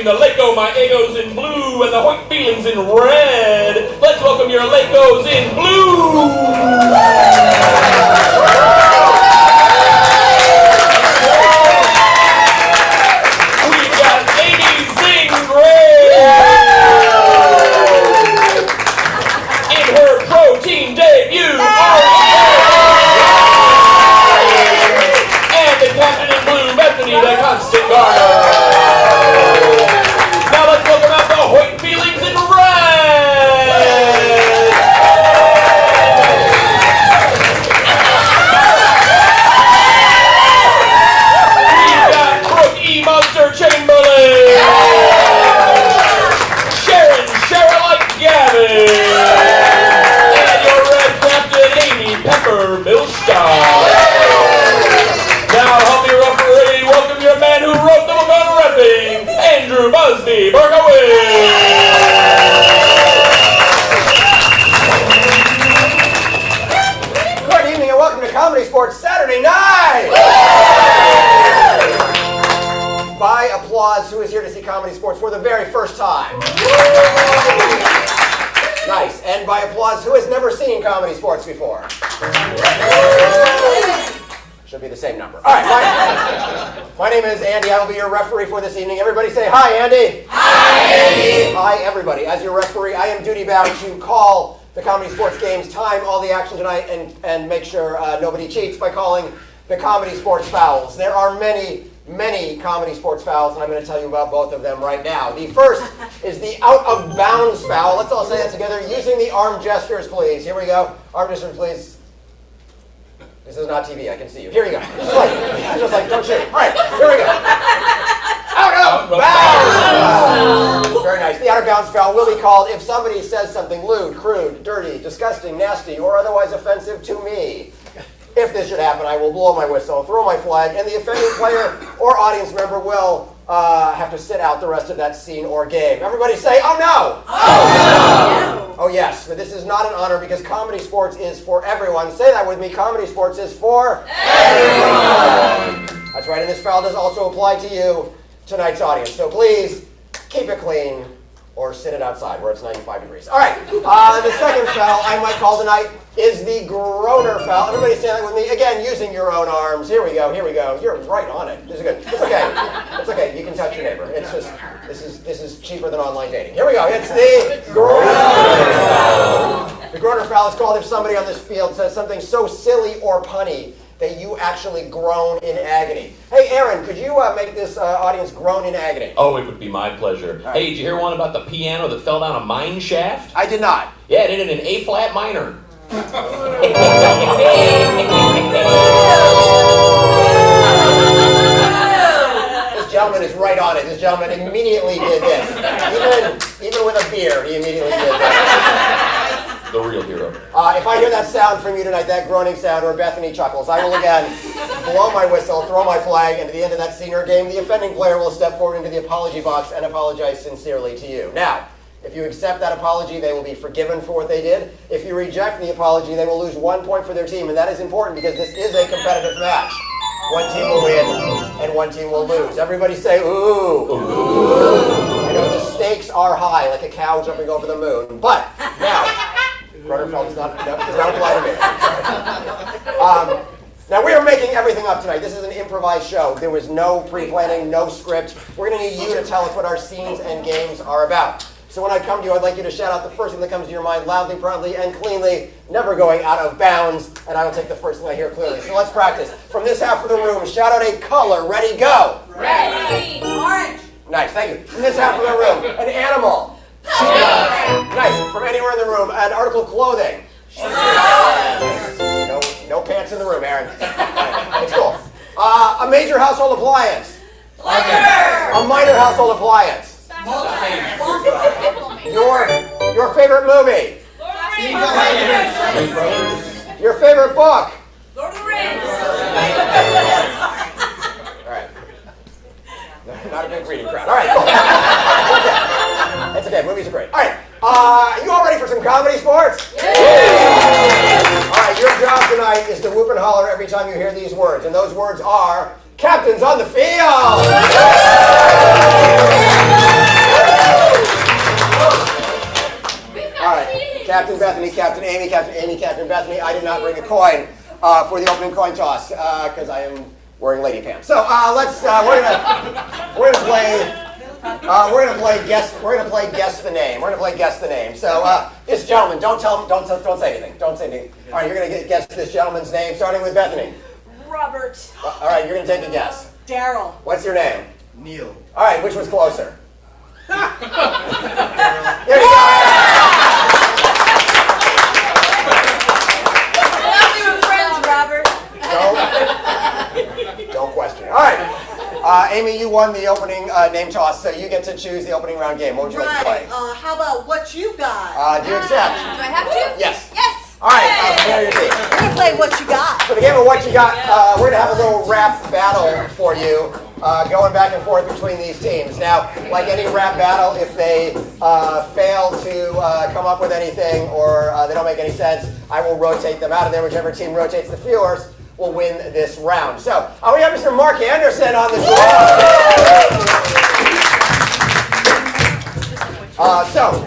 between the Lako My Egos in blue and the Hoyt Feelings in red. Let's welcome your Lakos in blue. We've got Amy Zing Gray in her pro team debut. And the captain in blue, Bethany, the constant garter. Now let's welcome out the Hoyt Feelings in red. We've got Brooke E. Monster Chamberlain. Sharon Cheryl Gavin. And your red captain, Amy Pepper Milstein. Now help me referee, welcome your man who wrote the book on reffing, Andrew Busby Berkowitz. Good evening and welcome to ComedySportz Saturday night! By applause, who is here to see ComedySportz for the very first time? Nice. And by applause, who has never seen ComedySportz before? Should be the same number. All right, my name is Andy. I will be your referee for this evening. Everybody say hi, Andy. Hi, Andy. Hi, everybody. As your referee, I am duty-bound to call the ComedySportz games, time all the action tonight, and make sure nobody cheats by calling the ComedySportz fouls. There are many ComedySportz fouls, and I'm going to tell you about both of them right now. The first is the out-of-bounds foul. Let's all say that together using the arm gestures, please. Here we go. Arm gestures, please. This is not TV, I can see you. Here we go. Just like, don't shoot. All right, here we go. Out of bounds! Very nice. The out of bounds foul will be called if somebody says something lewd, crude, dirty, disgusting, nasty, or otherwise offensive to me. If this should happen, I will blow my whistle, throw my flag, and the offending player or audience member will have to sit out the rest of that scene or game. Everybody say, oh no! Oh no! Oh yes, but this is not an honor because ComedySportz is for everyone. Say that with me, ComedySportz is for everyone! That's right, and this foul does also apply to you, tonight's audience. So please, keep it clean or sit it outside where it's 95 degrees. All right, the second foul I might call tonight is the groaner foul. Everybody stand that with me. Again, using your own arms. Here we go, here we go. You're right on it. This is good. It's okay. It's okay. You can touch your neighbor. It's just, this is cheaper than online dating. Here we go. It's the groaner foul. The groaner foul is called if somebody on this field says something so silly or punny that you actually groan in agony. Hey, Aaron, could you make this audience groan in agony? Oh, it would be my pleasure. Right. Hey, did you hear one about the piano that fell down a mine shaft? I did not. Yeah, it did it in A-flat minor. This gentleman is right on it. This gentleman immediately did this. Even with a beer, he immediately did this. The real hero. If I hear that sound from you tonight, that groaning sound, or Bethany chuckles, I will again blow my whistle, throw my flag, and at the end of that senior game, the offending player will step forward into the apology box and apologize sincerely to you. Now, if you accept that apology, they will be forgiven for what they did. If you reject the apology, they will lose 1 point for their team, and that is important because this is a competitive match. One team will win, and one team will lose. Everybody say, ooh. Ooh. I know the stakes are high, like a cow jumping over the moon, but now, Rutherford does not apply to me. Now we are making everything up tonight. This is an improvised show. There was no pre-planning, no script. We're going to need you to tell us what our scenes and games are about. So when I come to you, I'd like you to shout out the first thing that comes to your mind loudly, proudly, and cleanly, never going out of bounds, and I will take the first thing I hear clearly. So let's practice. From this half of the room, shout out a color. Ready, go. Ready. Orange. Nice, thank you. From this half of the room, an animal. Nice. From anywhere in the room, an article of clothing. No pants in the room, Aaron. It's cool. A major household appliance. A minor household appliance. Your favorite movie. Your favorite book. Lord of the Rings. All right. Not a big reading crowd. All right, cool. That's okay. Movies are great. All right. You all ready for some ComedySportz? Yeah. All right. Your job tonight is to whoop and holler every time you hear these words, and those words are captains on the field. Captain Bethany, Captain Amy, Captain Amy, Captain Bethany. I did not bring a coin for the opening coin toss because I am wearing lady pants. So we're gonna play guess the name. We're gonna play guess the name. So this gentleman, don't say anything. Don't say anything. All right, you're gonna guess this gentleman's name, starting with Bethany. Robert. All right, you're gonna take a guess. Daryl. What's your name? Neil. All right, which was closer? There you go. We were friends, Robert. Don't question it. All right. Amy, you won the opening name toss, so you get to choose the opening round game. What would you like to play? How about what you got? Do you accept? Do I have to? Yes. Yes. All right, prepare your team. We're gonna play what you got. For the game of what you got, we're going to have a little rap battle for you, going back and forth between these teams. Now, like any rap battle, if they fail to come up with anything or they don't make any sense, I will rotate them out of there. Whichever team rotates the fewest will win this round. So, we have Mr. Mark Anderson on the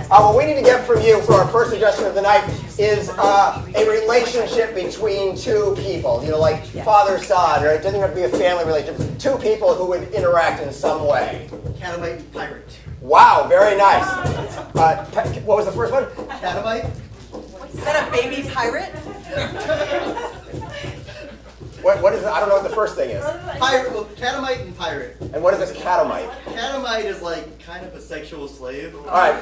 what we need to get from you for our first suggestion of the night is a relationship between two people. You know, like father-son, or it doesn't have to be a family relationship. Two people who would interact in some way. Catamite and pirate. Wow, very nice. What was the first one? Catamite? Is that a baby pirate? What is it? I don't know what the first thing is. Pirate. Well, catamite and pirate. And what is this catamite? Catamite is like kind of a sexual slave. All right.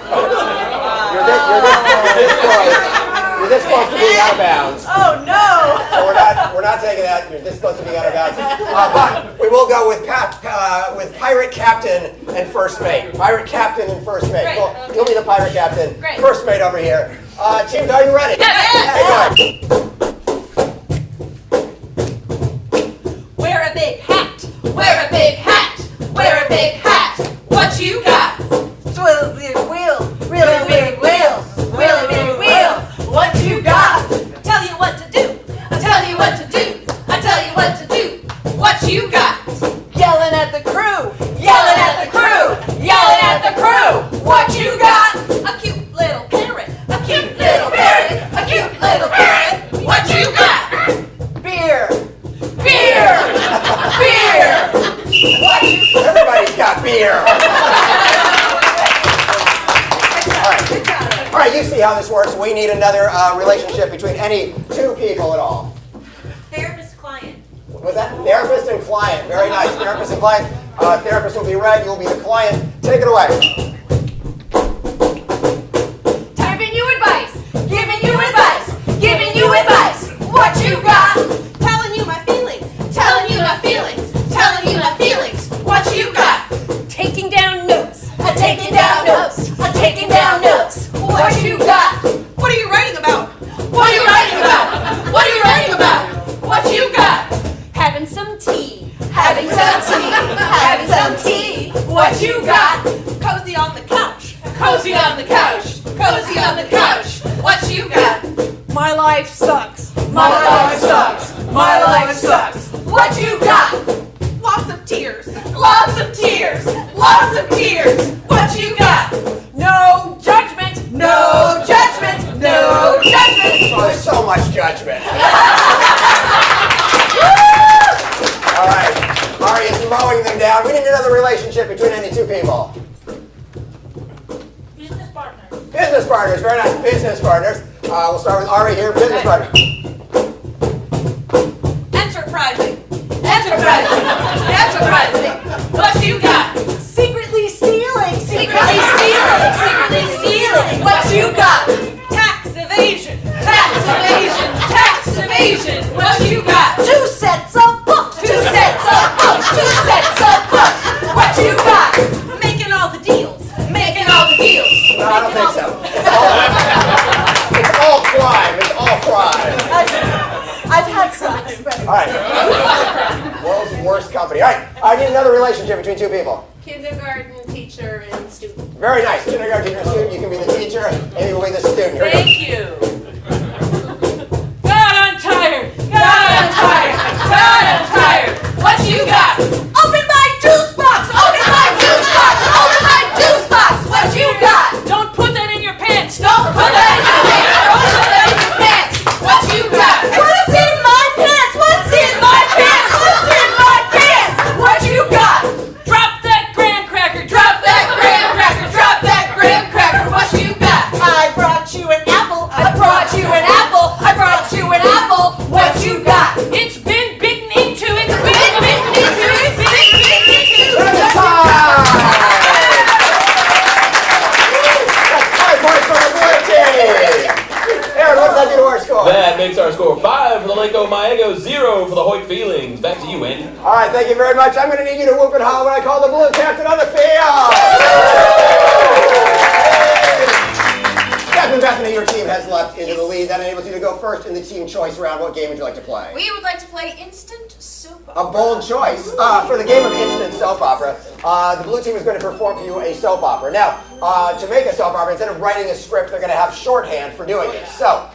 You're this close to being out of bounds. Oh no! So we're not taking that. You're this close to being out of bounds. But we will go with pirate captain and first mate. Pirate captain and first mate. Great. Well, you'll be the pirate captain. Great. First mate over here. Teams, are you ready? Yes. Okay, go ahead. Wear a big hat. Wear a big hat. Wear a big hat. What you got? Swirl big wheel, really big wheel, really big wheel. What you got? Tell you what to do. I tell you what to do. I tell you what to do. What you got? Yelling at the crew, Yelling at the crew. Yelling at the crew. What you got? A cute little parrot. A cute little parrot. A cute little parrot. What you got? beer. Beer. Beer. What you Everybody's got beer. All right, you see how this works. We need another relationship between any two people at all. Therapist client. Was that therapist and client? Very nice. Therapist and client. Therapist will be red. You'll be the client. Take it away. Giving you advice. Giving you advice. Giving you advice. What you got? Telling you my feelings. Telling you my feelings. Telling you my feelings. What you got? Taking down notes. I'm taking down notes. I'm taking down notes. What you got? What are you writing about? What are you writing about? What are you writing about? What you got? Having some tea. Having some tea. Having some tea. What you got? Cozy on the couch. Cozy on the couch. Cozy on the couch. What you got? My life sucks. My life sucks. My life sucks. What you got? Lots of tears. Lots of tears. Lots of tears. What you got? No judgment. No judgment. No judgment. Oh, there's so much judgment. All right. Ari is mowing them down. We need another relationship between any two people. Business partner. Business partners. Very nice. Business partners. We'll start with Ari here. Business partner. Enterprising. Enterprising. Enterprising. What you got? Secretly stealing. Secretly stealing. Secretly stealing. What you got? Tax evasion. Tax evasion. Tax evasion. What you got? 2 sets of books. 2 sets of books. 2 sets of books. What you got? Making all the deals. Making all the deals. No, I don't think so. It's all crime. It's all crime. I've had some experience. All right. World's worst company. All right. I need another relationship between two people. Kindergarten teacher and student. Very nice. Kindergarten teacher and student. You can be the teacher, and you will be the student. Here we go. Thank you. God, I'm tired. God, I'm tired. God, I'm tired. What you got? Open my juice box. Open my juice box. Open my juice box. What you got? Don't put that in your pants. Don't put that in your pants. score? That makes our score 5 for the Lake Omaego, 0 for the Hoyt Feelings. Back to you, Andy. All right, thank you very much. I'm going to need you to whoop and holler when I call the blue captain on the field. Captain Bethany, your team has leapt into the lead. That enables you to go first in the team choice round. What game would you like to play? We would like to play instant soap opera. A bold choice. For the game of instant soap opera, the blue team is going to perform for you a soap opera. Now, to make a soap opera, instead of writing a script, they're going to have shorthand for doing it. So,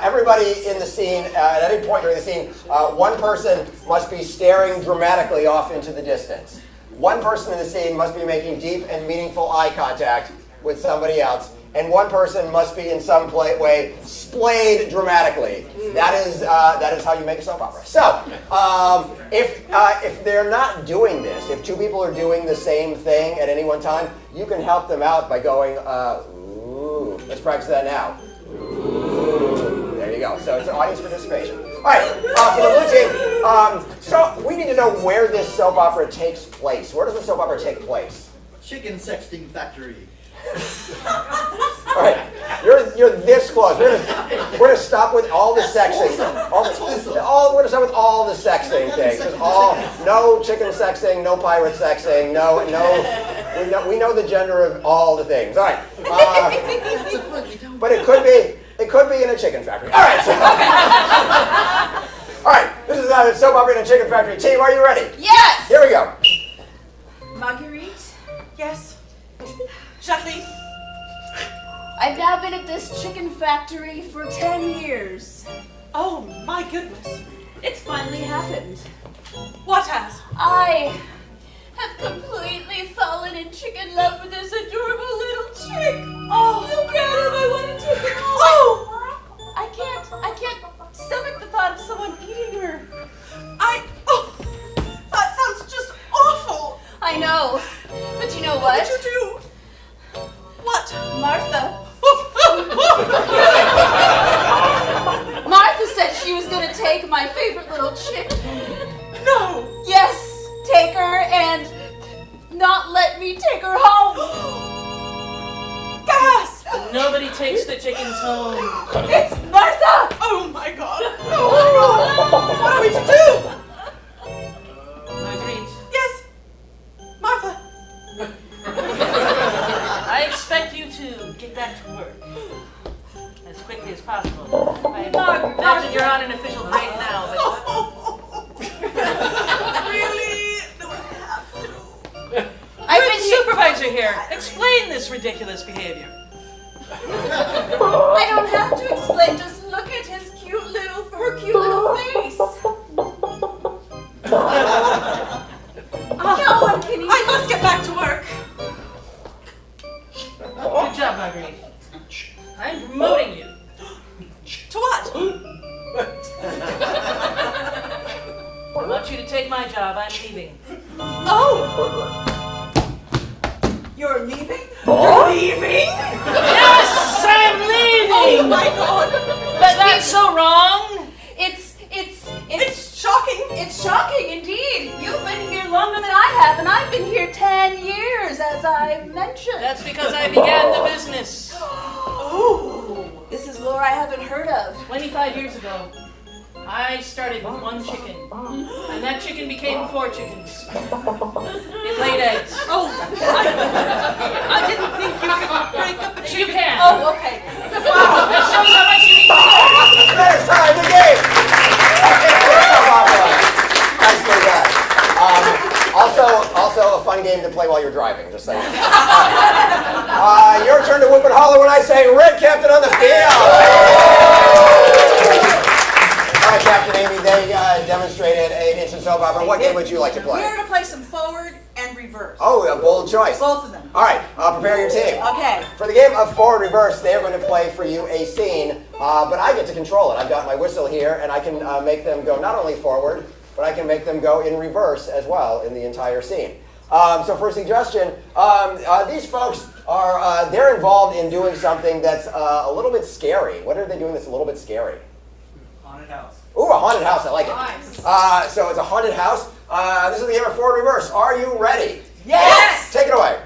everybody in the scene, at any point during the scene, one person must be staring dramatically off into the distance. One person in the scene must be making deep and meaningful eye contact with somebody else. And one person must be in some way splayed dramatically. That is how you make a soap opera. So, if they're not doing this, if two people are doing the same thing at any one time, you can help them out by going, ooh. Let's practice that now. Ooh. There you go. So it's audience participation. All right, for the blue team, so we need to know where this soap opera takes place. Where does the soap opera take place? Chicken sexting factory. All right, you're this close. We're gonna stop with all the sexing. We're gonna stop with all the sexing things. No chicken sexing, no pirate sexing, no. We know the gender of all the things. All right, but it could be in a chicken factory. All right. All right. This is a soap opera in a chicken factory. Team, are you ready? Yes! Here we go. Marguerite? Yes? Jacqueline? I've now been at this chicken factory for 10 years. Oh, my goodness. It's finally happened. What has? I have completely fallen in chicken love with this adorable little chick. Oh, Look at him, I want to take her home. Oh! I can't stomach the thought of someone eating her. That sounds just awful. I know, but you know What what? did you do? What? Martha. Martha said she was going to take my favorite little chick. No. Yes, take her and not let me take her home. Gasp! Nobody takes the chickens home. It's Martha! Oh my god. Oh my god. What are we to do? Marguerite, Yes. Martha. I expect you to get back to work as quickly as possible. I imagine you're on an official break now, but Really? No, I have to. I've been supervisor here. Explain this ridiculous behavior. I don't have to explain, just look at her cute little face. No one can eat. I must get back to work. Good job, Marguerite. I'm promoting you. To what? I want you to take my job. I'm leaving. Oh! You're leaving? You're leaving? Yes, I'm leaving. Oh my god! That's so wrong. It's shocking! It's shocking indeed. You've been here longer than I have, and I've been here 10 years, as I mentioned. That's because I began the business Oh! This is lore I haven't heard of. 25 years ago. I started with one chicken, and that chicken became 4 chickens. It laid eggs. Oh! I didn't think you could break up a You chicken. can. Oh, okay. Wow, that shows how much you need to know. There's time the game. Nicely done. Also a fun game to play while you're driving, just saying. Your turn to whoop and holler when I say red captain on the field. All right, Captain Amy, they demonstrated an instant soap opera. What game would you like to play? We're gonna play some forward and reverse. Oh, a bold choice. Both of them. All right, prepare your team. Okay. For the game of forward reverse, they are going to play for you a scene, but I get to control it. I've got my whistle here, and I can make them go not only forward, but I can make them go in reverse as well in the entire scene. So for a suggestion, these folks are they're involved in doing something that's a little bit scary. What are they doing that's a little bit scary? Haunted house. Ooh, a haunted house. I like it. Nice. So it's a haunted house. This is the game of forward reverse. Are you ready? Yes! Take it away.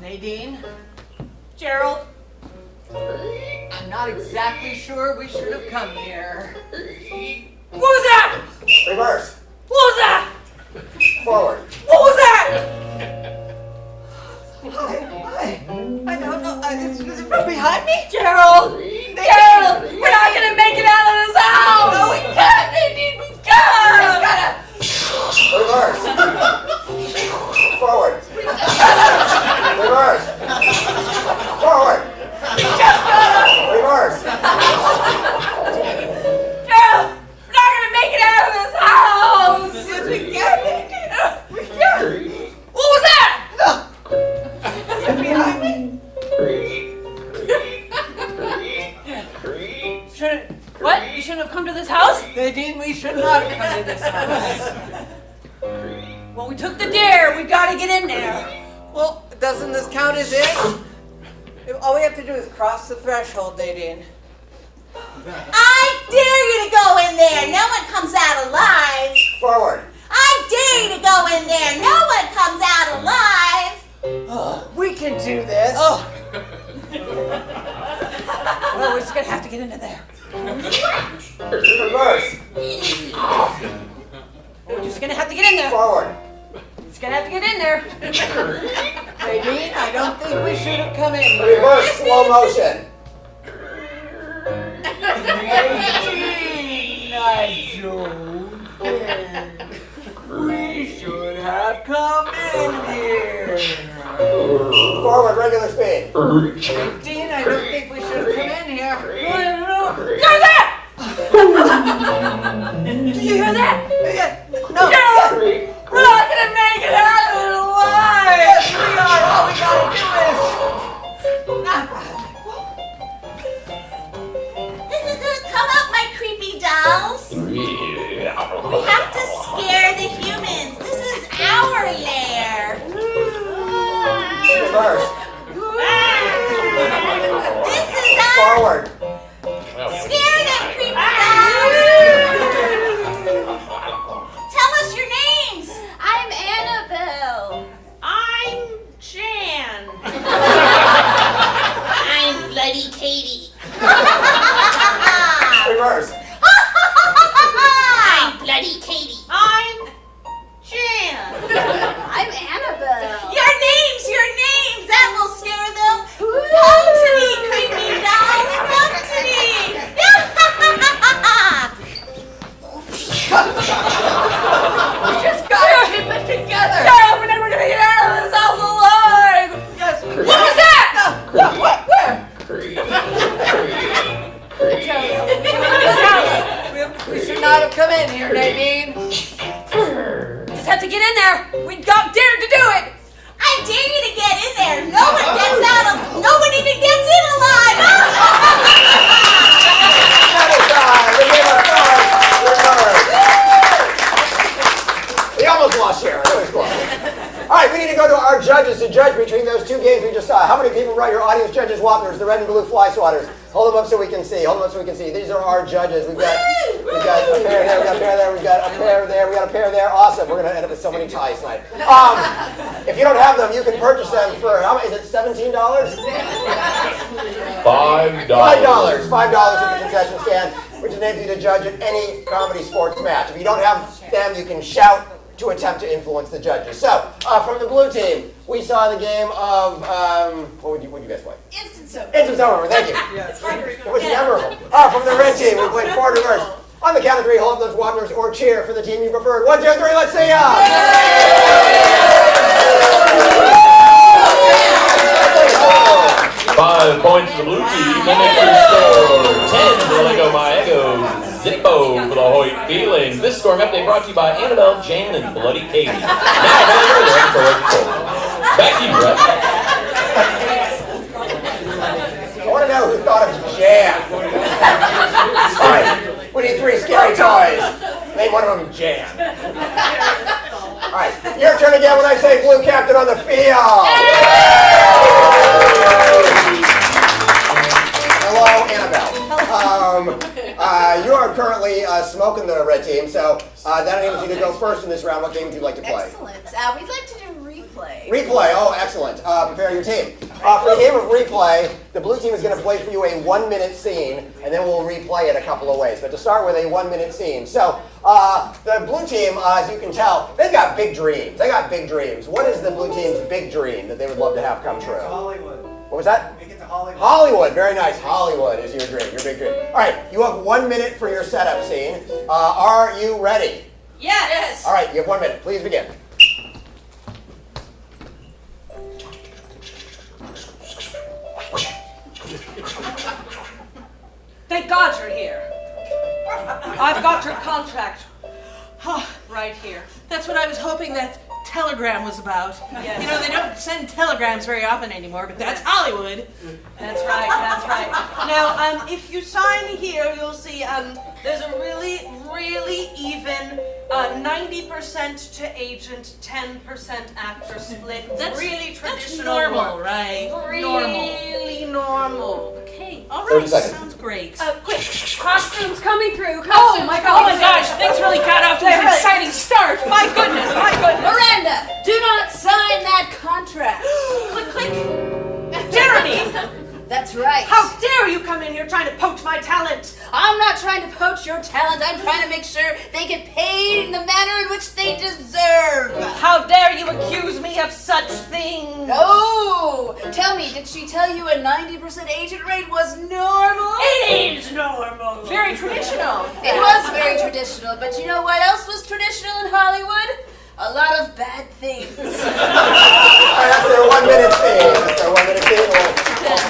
Nadine. Gerald. not exactly sure we should have come here. What was that? Reverse. What was that? Forward. What was that? I don't know. Is it from behind me? Gerald! Gerald! We're not gonna make it out of this house! No, we can't. Nadine, we can't! Reverse. Forward. Reverse. Forward. Reverse. Gerald! We're not gonna make it out of this house! Yes, we can. We can. What was that? Is it behind me? What? You shouldn't have come to this house? Nadine, we should not have come to this house. Well, we took the dare. We gotta get in there. Well, doesn't this count as it? All we have to do is cross the threshold, Nadine. I dare you to go in there. No one comes out alive. Forward. I dare you to go in there. No one comes out alive. We can do this. Oh. Well, we're just gonna have to get into there. Reverse. We're just gonna have to get in there. Forward. We're just gonna have to get in there. Nadine, I don't think we should have come in here. Reverse slow motion. Nadine, I don't think we should have come in here. Forward regular speed. Nadine, I don't think we should have come in here. Hear that? Did you hear that? No. Gerald! We're not gonna make it out of it alive! Yes, we are. All we gotta do Come out, my creepy dolls. We have to scare the humans. This is our lair. Reverse. This is our Forward. scare them, creepy dolls. Tell us your names. I'm Annabelle. I'm Jan. I'm Bloody Katie. Reverse. I'm Bloody Katie. I'm Jan. I'm Annabelle. Your names. That will scare them. Come to me, creepy dolls. Come to me. We just gotta keep it together. Gerald, we're never gonna get out of this house alive! Yes, we What was that? What? Where? We should not have come in here, Nadine. Just have to get in there. We got dared to do it. I dare you to get in there. No one gets out of. No one even gets in alive. We almost lost Sharon. That was close. All right, we need to go to our judges to judge between those two games we just saw. How many people brought your audience judges whoppers, the red and blue fly swatters? Hold them up so we can see. These are our judges. We've got a pair there, we've got a pair there, we've got a pair there, we've got a pair there. Awesome. We're going to end up with so many ties tonight. If you don't have them, you can purchase them for, how much, is it $17? $5. $5 at the concession stand, which enables you to judge at any comedy sports match. If you don't have them, you can shout to attempt to influence the judges. So, from the blue team, we saw the game of, what would you guys play? Instant soap. Instant over, thank you. Yes. It was memorable. From the red team, we played forward reverse. On the count of three, hold up those whoppers or cheer for the team you preferred. 1, 2, 3, let's see ya! 5 points for the blue team. The next score 10 for the Lego My Ego Zippo for the Hoyt Feelings. This scoring update brought to you by Annabelle, Jan, and Bloody Katie. Now, back to you, Brett. I want to know who thought of Jan. All right, we need 3 scary toys. Name one of them Jan. All right, your turn again when I say blue captain on the field. Hello, Annabelle. You are currently smoking the red team, so that enables you to go first in this round. What game would you like to play? Excellent. We'd like to do replay replay. Replay, oh, excellent. Prepare your team. For the game of replay, the blue team is going to play for you a 1-minute scene, and then we'll replay it a couple of ways. But to start with, a 1-minute scene. So, the blue team, as you can tell, they've got big dreams. They got big dreams. What is the blue team's big dream that they would love to have come true? Make it to Hollywood. What was that? Make it to Hollywood. Hollywood, very nice. Hollywood is your dream, your big dream. All right, you have 1 minute for your setup scene. Are you ready? Yes. All right, you have 1 minute. Please begin. Thank God you're here. I've got your contract right here. That's what I was hoping that telegram was about. Yes. You know, they don't send telegrams very often anymore, but that's Hollywood. That's right, that's right. Now, if you sign here, you'll see there's a really even 90% to agent, 10% actor split. That's really traditional. That's normal, right? Really normal. Okay, all 30 right, seconds. sounds great. Quick, costumes coming through. Oh my gosh, things really got off to an exciting start. My goodness, my goodness. Miranda, do not sign that contract. Click, click. Jeremy, That's right. how dare you come in here trying to poach my talent? I'm not trying to poach your talent. I'm trying to make sure they get paid in the manner in which they deserve. How dare you accuse me of such things? Oh, tell me, did she tell you a 90% agent rate was normal? It is normal. Very traditional. It was very traditional, but you know what else was traditional in Hollywood? A lot of bad things. All right, that's their 1 minute scene. That's their 1 minute scene. We'll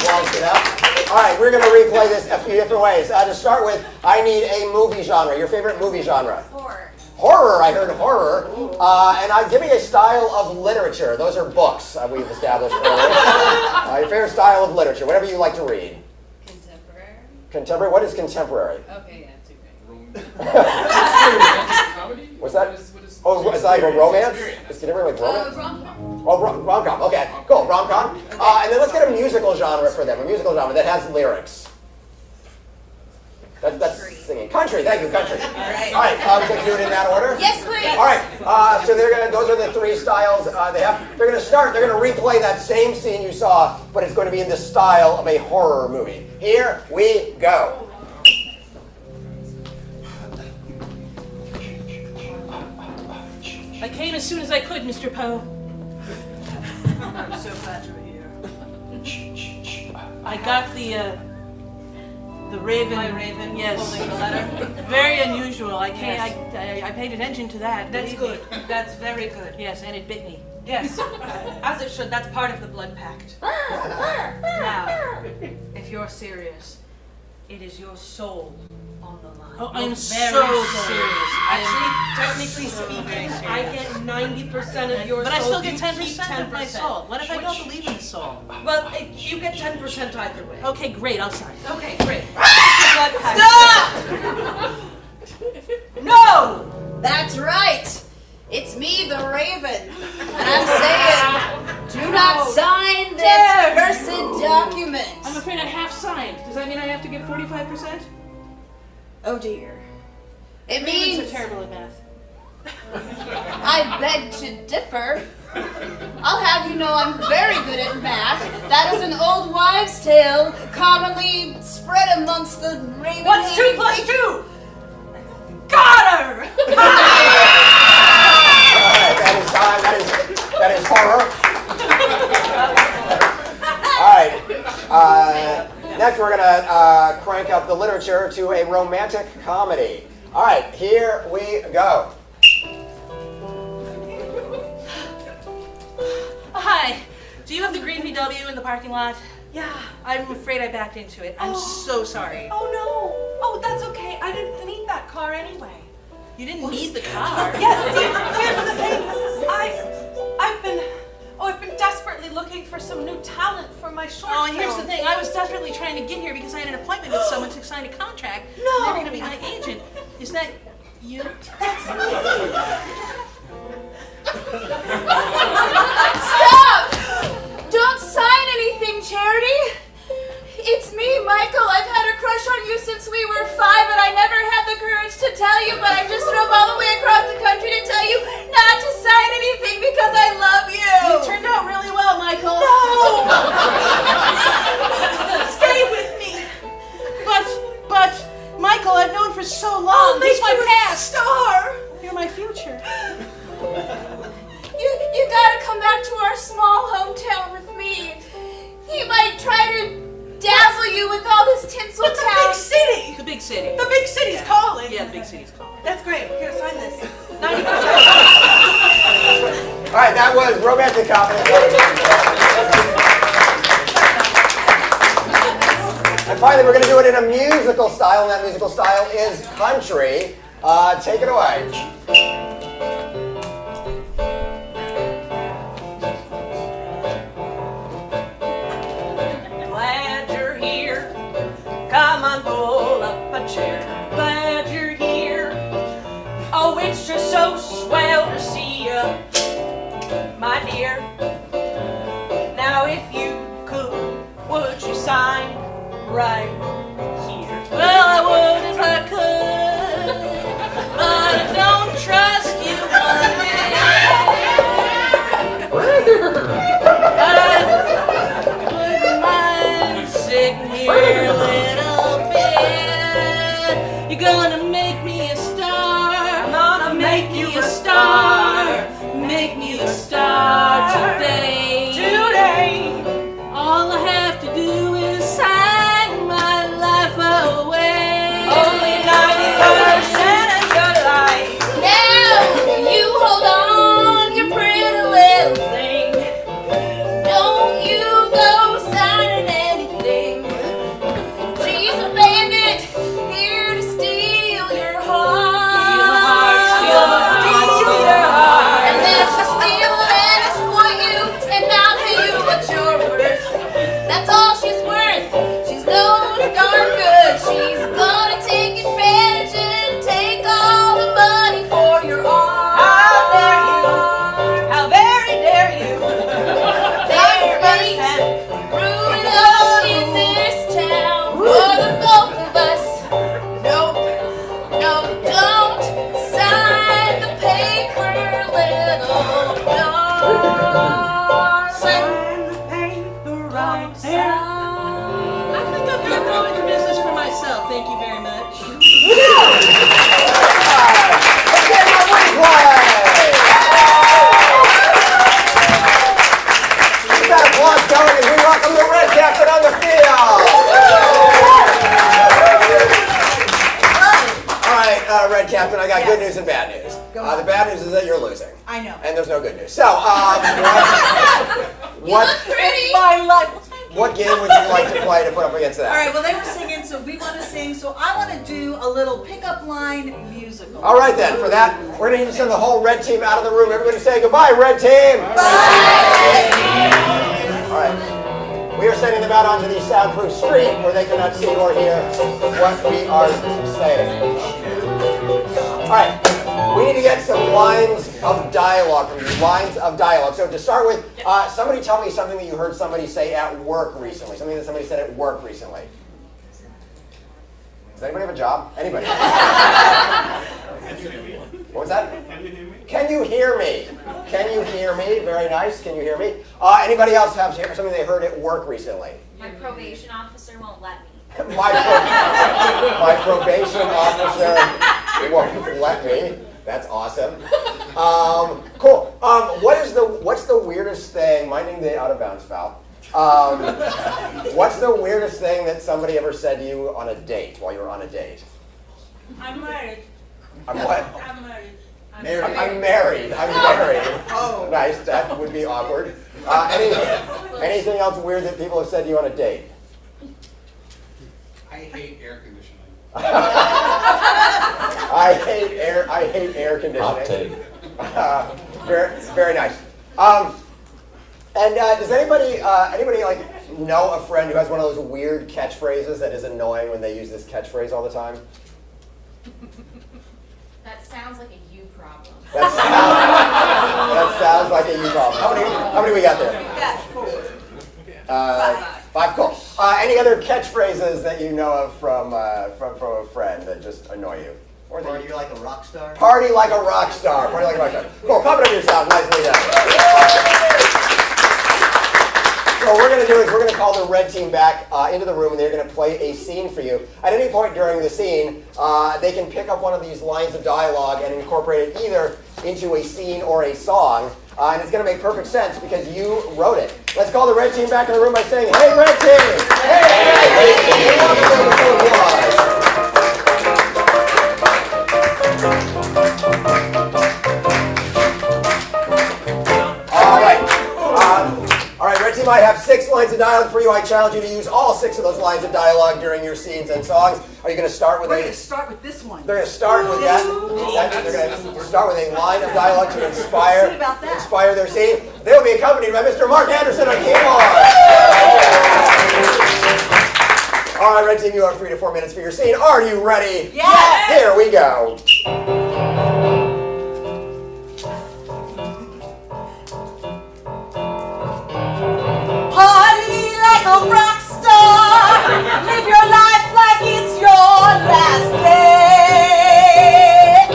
waltz it up. All right, we're going to replay this a few different ways. To start with, I need a movie genre. Your favorite movie genre? Horror. Horror, I heard horror. And give me a style of literature. Those are books we've established earlier. Your favorite style of literature, whatever you like to read. Contemporary? Contemporary, what is contemporary? Okay, yeah, it's okay. Comedy? What's that? What is Oh, it's like a romance? Is contemporary like romance? Rom-com. Oh, rom-com, okay, cool, rom-com. And then let's get a musical genre for them, a musical genre that has lyrics. That's singing. Country, thank you, country. All right, can you do it in that order? Yes, please. All right, so those are the three styles they have. They're going to replay that same scene you saw, but it's going to be in the style of a horror movie. Here we go. I came as soon as I could, Mr. Poe. I'm so glad you're here. I got the raven. My raven Yes. holding the letter. Very unusual. I Yes. paid attention to that. That's believe good. me. That's very good. Yes, and it bit me. Yes, as it should. That's part of the blood pact. Now, if you're serious, it is your soul on the line. Oh, I'm Your so very serious. Actually, technically speaking, I get 90% of your But soul. I still get You 10% keep of my soul. What if I don't believe in the soul? Well, you get 10% either way. Okay, great. I'll sign. Okay, great. Blood pact. No! That's right. It's me, the Raven. And I'm saying, do not sign this cursed document. I'm afraid I half signed. Does that mean I have to give 45%? Oh dear. It Ravens means are terrible at math. I beg to differ. I'll have you know I'm very good at math. That is an old wives' tale commonly spread amongst the Raven. What's 2 plus 2? Got her! Alright, that is time. That is horror. Alright. Next we're gonna crank up the literature to a romantic comedy. Alright, here we go. Hi. Do you have the green VW in the parking lot? Yeah. I'm afraid I backed into it. I'm so sorry. Oh no. Oh, that's okay. I didn't need that car anyway. You didn't need the car. Yes, see, here's the thing. I've been desperately looking for some new talent for my short Oh, and here's the film. thing. I was desperately trying to get here because I had an appointment with someone to sign a contract. No. They're going to be my agent. Is that you? Stop! Don't sign anything, Charity. It's me, Michael. I've had a crush on you since we were 5, and I never had the courage to tell you, but I just drove all the way across the country to tell you not to sign anything because I love you. You so long. I'll make He's my you a past. star. You're my future. You gotta come back to our small hometown with me. He might try to dazzle you with all this tinsel But the big town. city. The big city. The big city's calling. Yeah, the big city's calling. That's great. Here, sign this. 90%. All right, that was romantic comedy. And finally, we're going to do it in a musical style, and that musical style is country. Take it away. Glad you're here. Come on, pull up a chair. Glad you're here. Oh, it's just so swell to see you, my dear. Now, if you could, would you sign right here? Well, I would if I could, but I don't trust you one bit. I wouldn't mind sitting here a little bit. You're gonna make me a star. I'm gonna make you a star. Make me a star today. Today. All I have to do is sign my life away. Only 90% of your life. Now you hold on, you pretty little thing. Don't you go signing anything. She's a bandit here to steal your heart. Steal your heart. And then she'll steal and exploit you, and I'll pay you what you're worth. That's all she's worth. She's no darn good. She's gonna take advantage and take all the money for your art. How dare you? How very dare you? They're right, ruin us in this town for the both of us. Nope, no, don't sign the paper, little darling. Sign the paper right there. I think I'm going to go into business for myself. Thank you very much. Okay, now replay. Keep that applause going as we welcome the red captain on the field. All right, red captain, I got good news and bad news. The bad news is that you're losing. I know. And there's no good news. So, what Pretty. My life. what game would you like to play to put up against that? All right, well, they were singing, so we want to sing, so I want to do a little pickup line musical. All right then, for that, we're going to need to send the whole red team out of the room. Everybody say goodbye, red team. Bye. All right. We are sending them out onto the soundproof street where they cannot see or hear what we are saying. All right. We need to get some lines of dialogue from you. Lines of dialogue. So to start with, somebody tell me something that you heard somebody say at work recently. Something that somebody said at work recently. Does anybody have a job? Anybody? What was that? Can you hear me? Can you hear me? Very nice. Can you hear me? Anybody else have something they heard at work recently? My probation officer won't let me. My probation officer won't let me. That's awesome. Cool. What's the weirdest thing? Minding the out of bounds foul. What's the weirdest thing that somebody ever said to you on a date while you were on a date? I'm married. I'm what? I'm married. I'm married. I'm married. Oh. Nice. That would be awkward. Anything else weird that people have said to you on a date? I hate air conditioning. I hate air conditioning. Very, very nice. And does anybody like know a friend who has one of those weird catchphrases that is annoying when they use this catchphrase all the time? That sounds like a you problem. That sounds like a you problem. How many we got there? Got 4. Five. Cool. Any other catchphrases that you know of from a friend that just annoy you? Or that Party like a rock star? Party like a rock star. Party like a rock star. Cool. Pump it up yourself. Nicely done. So what we're going to do is we're going to call the red team back into the room, and they're going to play a scene for you. At any point during the scene, they can pick up one of these lines of dialogue and incorporate it either into a scene or a song. And it's going to make perfect sense because you wrote it. Let's call the red team back in the room by saying, "Hey, red team! Hey, red team! Welcome to the All right, red team, I have 6 lines of dialogue for you. I challenge you to use all 6 of those lines of dialogue during your scenes and songs. Are you going to start with We're going to start with this one. They're going to start with that. They're going to start with a line of dialogue to inspire their scene. They will be accompanied by Mr. Mark Anderson on keyboard. All right, red team, you have 3 to 4 minutes for your scene. Are you ready? Yes. Here we go. Party like a rock star. Live your life like it's your last day.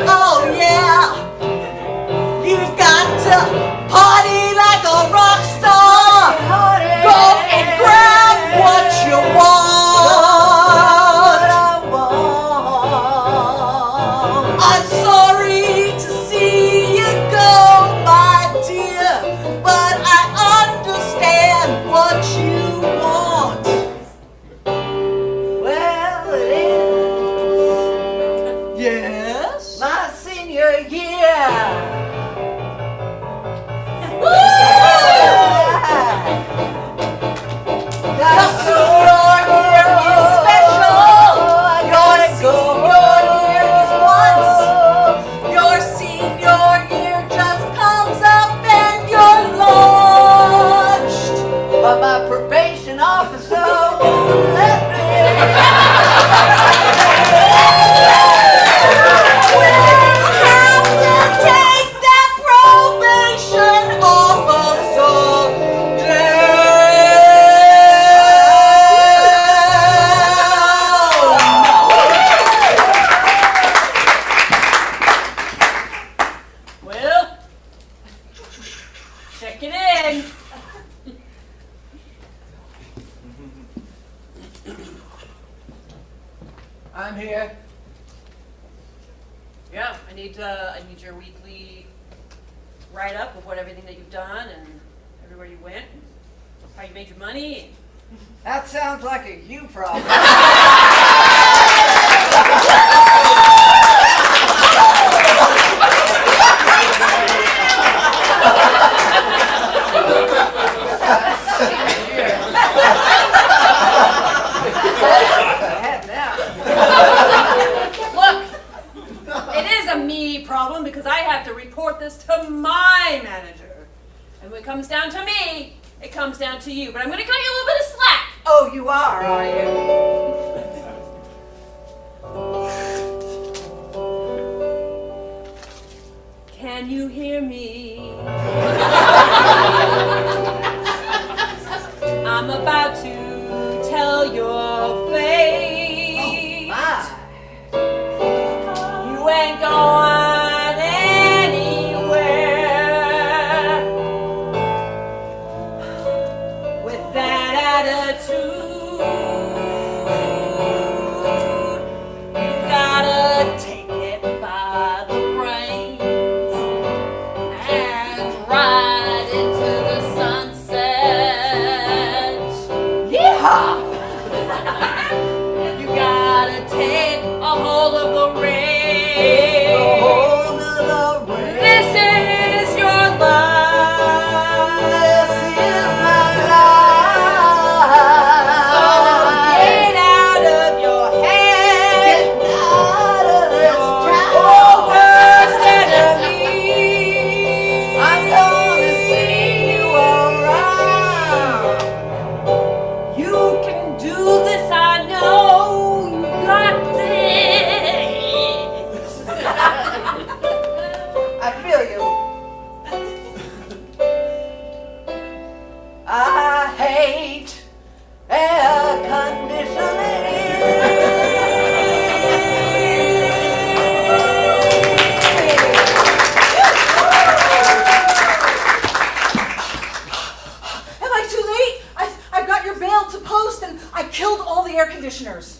Oh yeah. You've got to party like a rock star. Go and grab what you want. I'm sorry to see you go, my dear, but I understand what you want. Well, it is. Yes? My senior year. Your senior year is special. Your senior year is once. Your senior year just comes up and you're launched. But my probation officer won't let me. We'll have to take that probation officer down. Well, check it in. I'm here. Yeah, I need your weekly write-up of everything that you've done and everywhere you went, how you made your money. That sounds like a you problem. Look, it is a me problem because I have to report this to my manager. And when it comes down to me, it comes down to you. But I'm going to cut you a little bit of slack. Oh, you are you? Can you hear me? I'm about to tell your fate. You ain't going anywhere with that attitude.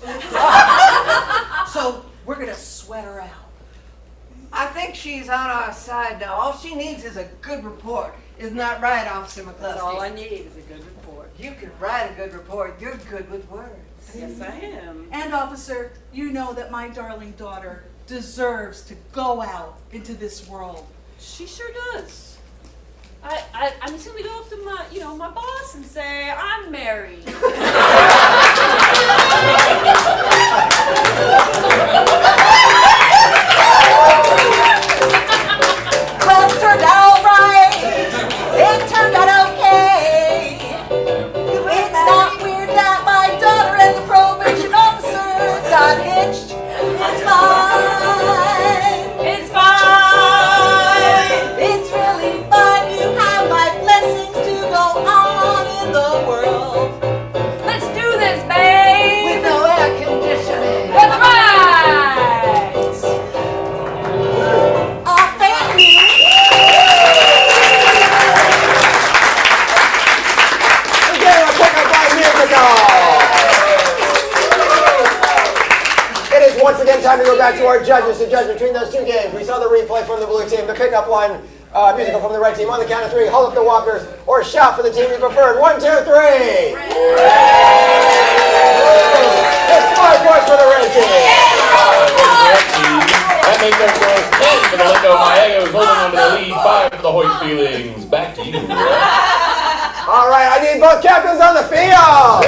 worse. So we're gonna sweat her out. I think she's on our side now. All she needs is a good report. Isn't that right, Officer McCluskey? That's all I need is a good report. You can write a good report. You're good with words. Yes, I am. And officer, you know that my darling daughter deserves to go out into this world. She sure does. I'm just gonna go up to my, my boss and say I'm married. Well, it turned out right. It turned out okay. It's not weird that my daughter and the probation officer got hitched. It's fine. It's fine. It's really fine. You have my blessings to go on in the world. Let's do this, babe. With no air conditioning. That's right. Oh, thank you. Again, a pickup by musical. It is once again time to go back to our judges to judge between those two games. We saw the replay from the blue team, the pickup one, musical from the red team. On the count of three, hold up the walkers or shout for the team you preferred. 1, 2, 3. It's 5 points for the red team. That makes our scores 10 for the Lindo Maegos, holding on to the lead, 5 for the Hoyt Feelings. Back to you, Rhett. All right, I need both captains on the field.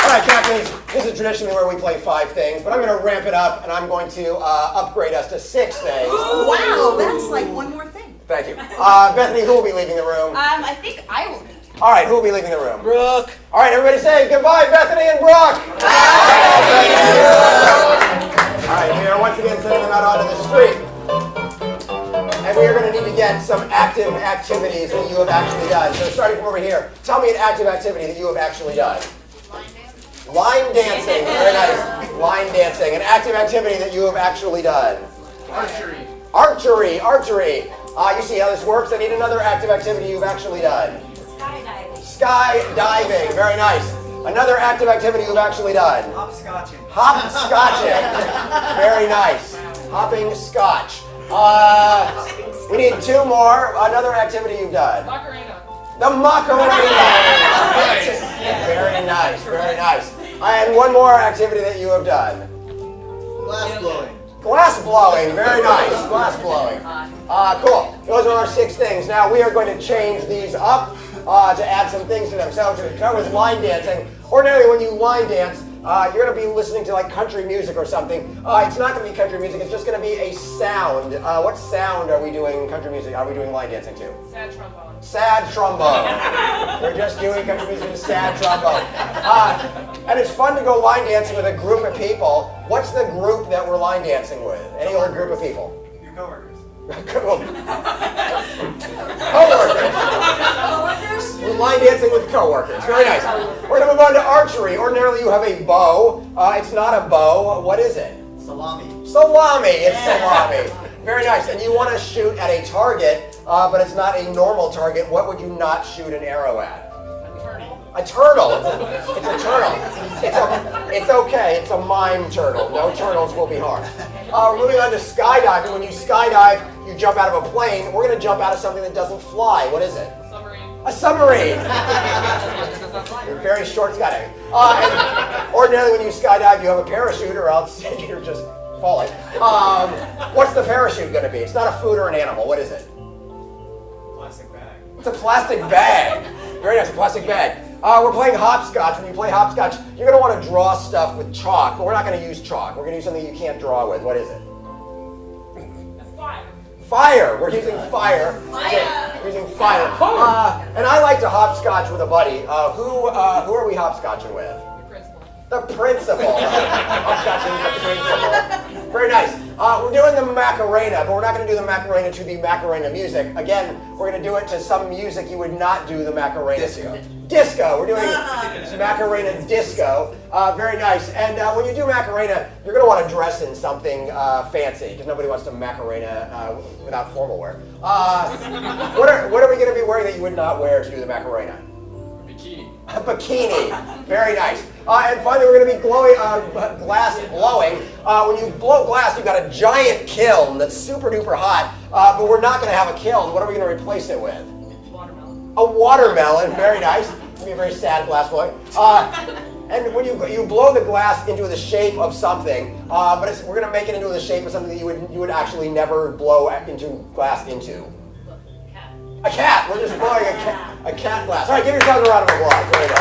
All right, captains, this is traditionally where we play 5 things, but I'm going to ramp it up, and I'm going to upgrade us to 6 things. Wow, that's like one more thing. Thank you. Bethany, who will be leaving the room? I think I will be. All right, who will be leaving the room? Brooke. All right, everybody say goodbye, Bethany and Brooke. All right, we are once again sending them out onto the street. And we are going to need to get some active activities that you have actually done. So starting from over here, tell me an active activity that you have actually done. Line dancing. Very nice. Line dancing. An active activity that you have actually done. Archery. Archery. Archery. You see how this works? I need another active activity you've actually done. Skydiving. Skydiving. Very nice. Another active activity you've actually done. Hopscotching. Hopscotching. Very nice. Hopping scotch. We need 2 more. Another activity you've done. Macarena. The Macarena. Very nice. Very nice. And one more activity that you have done. Glass blowing. Glass blowing. Very nice. Glass blowing. Cool. Those are our 6 things. Now we are going to change these up to add some things to them. So to start with line dancing. Ordinarily when you line dance, you're going to be listening to like country music or something. It's not going to be country music. It's just going to be a sound. What sound are we doing country music? Are we doing line dancing to? Sad trombone. Sad trombone. We're just doing country music with sad trombone. And it's fun to go line dancing with a group of people. What's the group that we're line dancing with? Any other group of people? Your coworkers. Coworkers. We're line dancing with coworkers. Very nice. We're going to move on to archery. Ordinarily you have a bow. It's not a bow. What is it? Salami. Salami. It's salami. Very nice. And you want to shoot at a target, but it's not a normal target. What would you not shoot an arrow at? A turtle. It's a turtle. It's okay. It's a mime turtle. No turtles will be harmed. We're moving on to skydiving. When you skydive, you jump out of a plane. We're going to jump out of something that doesn't fly. What is it? A submarine. You're very short skydiving. And ordinarily, when you skydive, you have a parachute, or else you're just falling. What's the parachute going to be? It's not a food or an animal. What is it? Plastic bag. It's a plastic bag. Very nice, a plastic bag. We're playing hopscotch. When you play hopscotch, you're going to want to draw stuff with chalk, but we're not going to use chalk. We're going to use something you can't draw with. What is it? Fire. Fire. We're using fire. We're using fire. And I like to hopscotch with a buddy. Who are we hopscotching with? The principal. Hopscotching with the principal. Very nice. We're doing the Macarena, but we're not going to do the Macarena to the Macarena music. Again, we're going to do it to some music you would not do the Macarena to. Disco. We're doing Macarena disco. Very nice. And when you do Macarena, you're going to want to dress in something fancy, because nobody wants to Macarena without formal wear. What are we going to be wearing that you would not wear to do the Macarena? Bikini. A bikini. Very nice. And finally, we're going to be glass blowing. When you blow glass, you've got a giant kiln that's super duper hot, but we're not going to have a kiln. What are we going to replace it with? Watermelon. A watermelon, very nice. It's going to be a very sad glass blowing. And when you blow the glass into the shape of something, but we're going to make it into the shape of something that you would actually never blow glass into. A cat. We're just blowing a cat glass. All right, give yourselves a round of applause. There you go.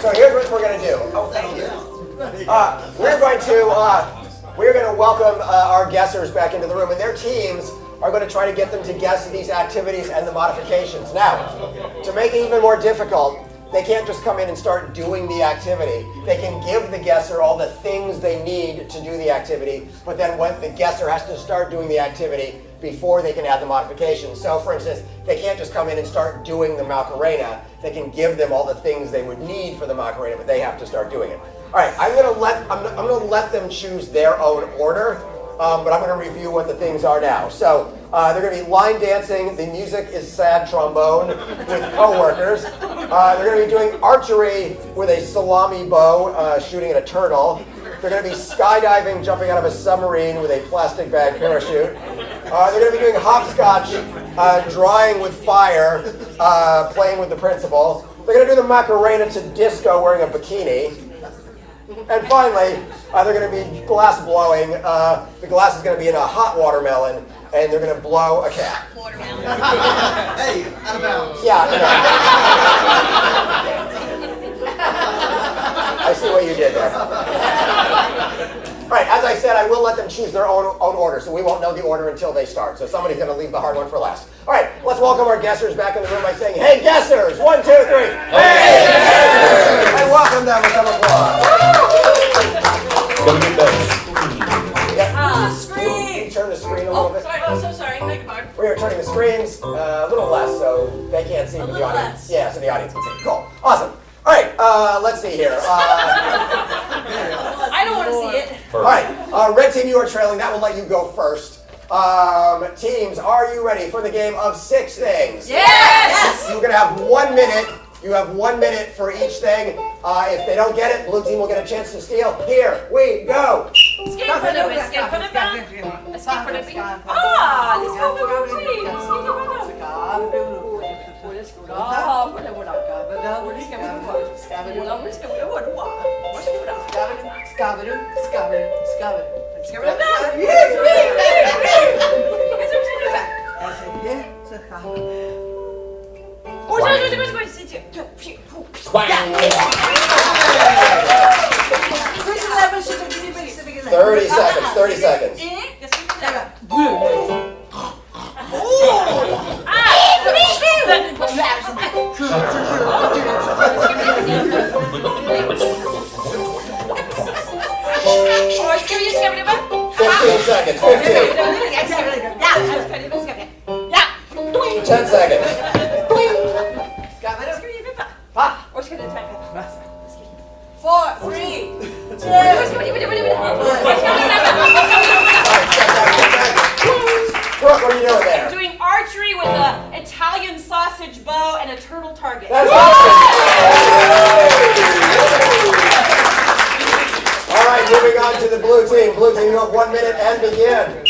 So here's what we're going to do. Oh, thank you. We're going to welcome our guessers back into the room, and their teams are going to try to get them to guess these activities and the modifications. Now, to make it even more difficult, they can't just come in and start doing the activity. They can give the guesser all the things they need to do the activity, but then when the guesser has to start doing the activity before they can add the modifications. So, for instance, they can't just come in and start doing the Macarena. They can give them all the things they would need for the Macarena, but they have to start doing it. All right, I'm going to let them choose their own order. But I'm going to review what the things are now. So they're going to be line dancing. The music is sad trombone with coworkers. They're going to be doing archery with a salami bow, shooting at a turtle. They're going to be skydiving, jumping out of a submarine with a plastic bag parachute. They're going to be doing hopscotch, drawing with fire, playing with the principal. They're going to do the Macarena to disco wearing a bikini. And finally, they're going to be glass blowing. The glass is going to be in a hot watermelon, and they're going to blow a cat. Watermelon. Hey, out of bounds. Yeah, I know. I see what you did there. All right, as I said, I will let them choose their own order, so we won't know the order until they start. So somebody's going to leave the hard one for last. All right, let's welcome our guessers back in the room by saying, "Hey, guessers!" 1, 2, 3. Hey, guessers! And welcome them with some applause. Screen. Turn the screen a little bit. Sorry. Oh, so sorry. Beg your pardon. We are turning the screens a little less so they can't see, but the little audience. less. Yeah, so the audience can see. Cool. Awesome. All right, let's see here. I don't want to see it. All right, red team, you are trailing. That will let you go first. Teams, are you ready for the game of 6 things? Yes. You're going to have 1 minute. You have 1 minute for each thing. If they don't get it, blue team will get a chance to steal. Here we go. Skip for the bit. Skip for the bit. Skip for the bit. Ah, this is the blue team. Quack. 30 seconds. 30 seconds. Oh, skip it. 15 seconds. 15. 10 seconds. Four, three, two. Brooke, what are you doing there? Doing archery with an Italian sausage bow and a turtle target. That's awesome. All right, moving on to the blue team. Blue team, you have 1 minute and begin.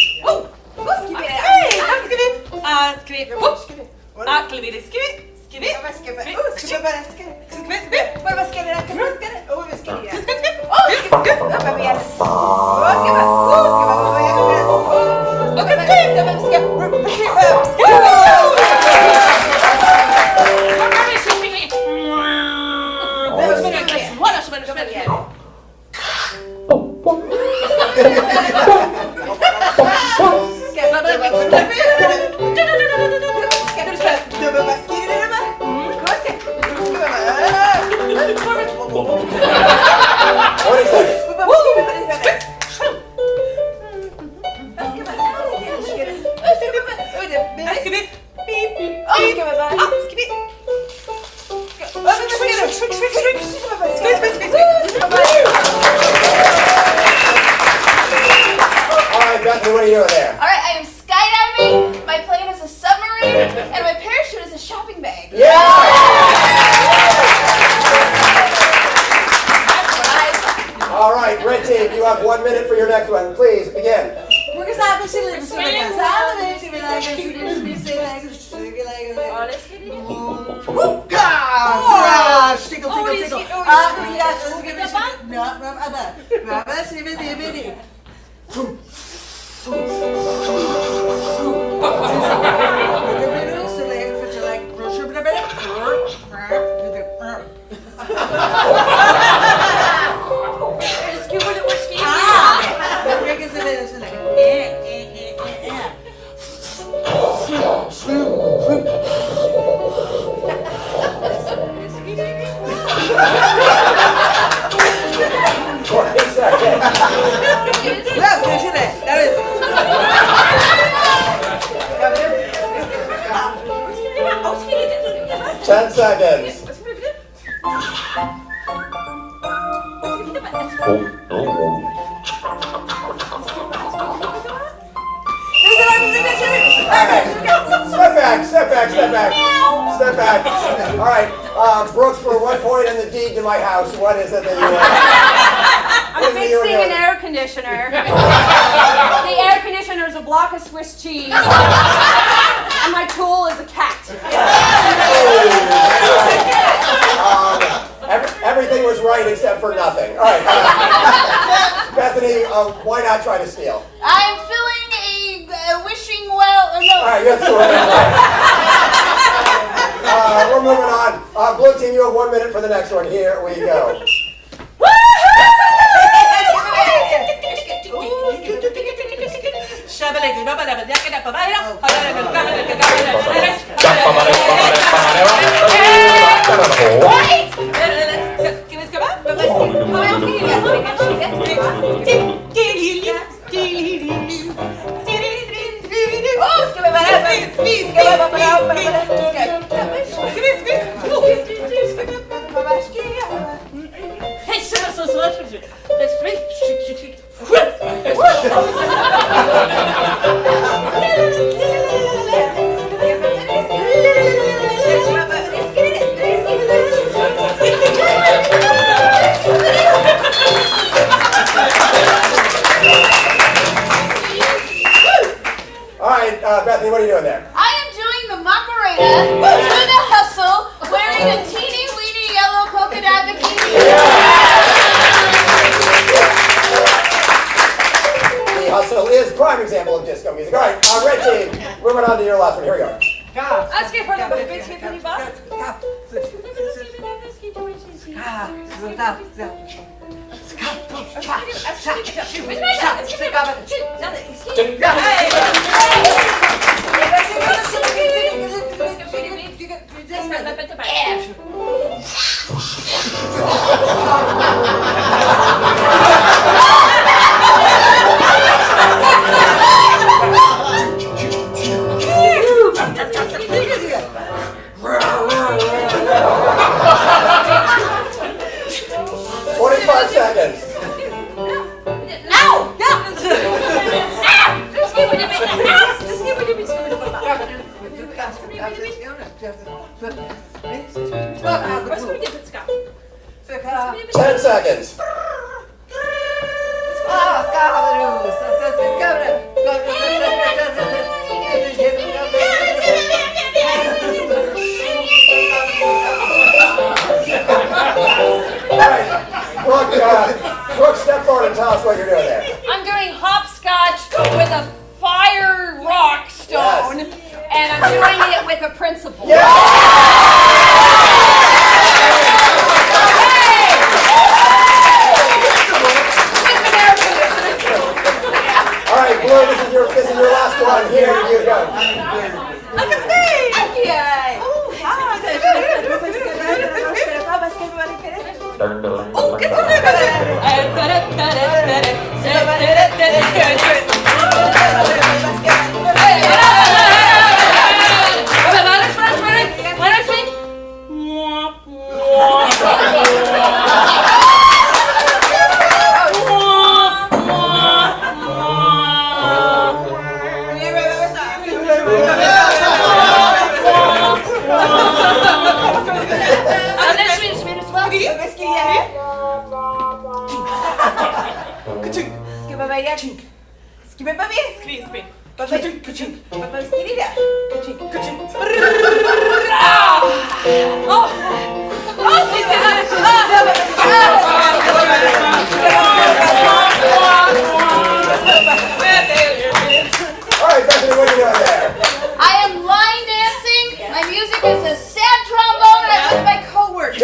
Bethany, what are you doing there? All right, I am skydiving. My plane is a submarine, and my parachute is a shopping bag. Yeah! have 1 minute for your next one. Please begin. Tickle, tickle, tickle. That is it. 10 seconds. Step back. All right, Brooks, for 1 point and the deed to my house, what is it that you want? I'm fixing an air conditioner. The air conditioner is a block of Swiss cheese. And my tool is a cat. Everything was right except for nothing. All right, Bethany, why not try to steal? I'm filling a wishing well. No. All right, let's do it. We're moving on. Blue team, you have 1 minute for the next one. Here we go. Bethany, what are you doing there? I am doing the Macarena to the hustle, wearing a teeny weeny yellow polka dot bikini. The hustle is prime example of disco music. All right, red team, moving on to your last one. Here we go. Ten seconds. Brooke, step forward and tell us what you're doing there. I'm doing hopscotch with a fire rock stone, and I'm doing it with a principal. Yeah! All right, Blue, this is your last one. Here you go. Look at me! yak. Skibby babies. Crispy. Ka-chink, ka-chink. Skibby-da. Ka-chink, ka-chink. All right, Bethany, what are you doing there? I am line dancing. My music is a sad trombone, and I'm with my coworker.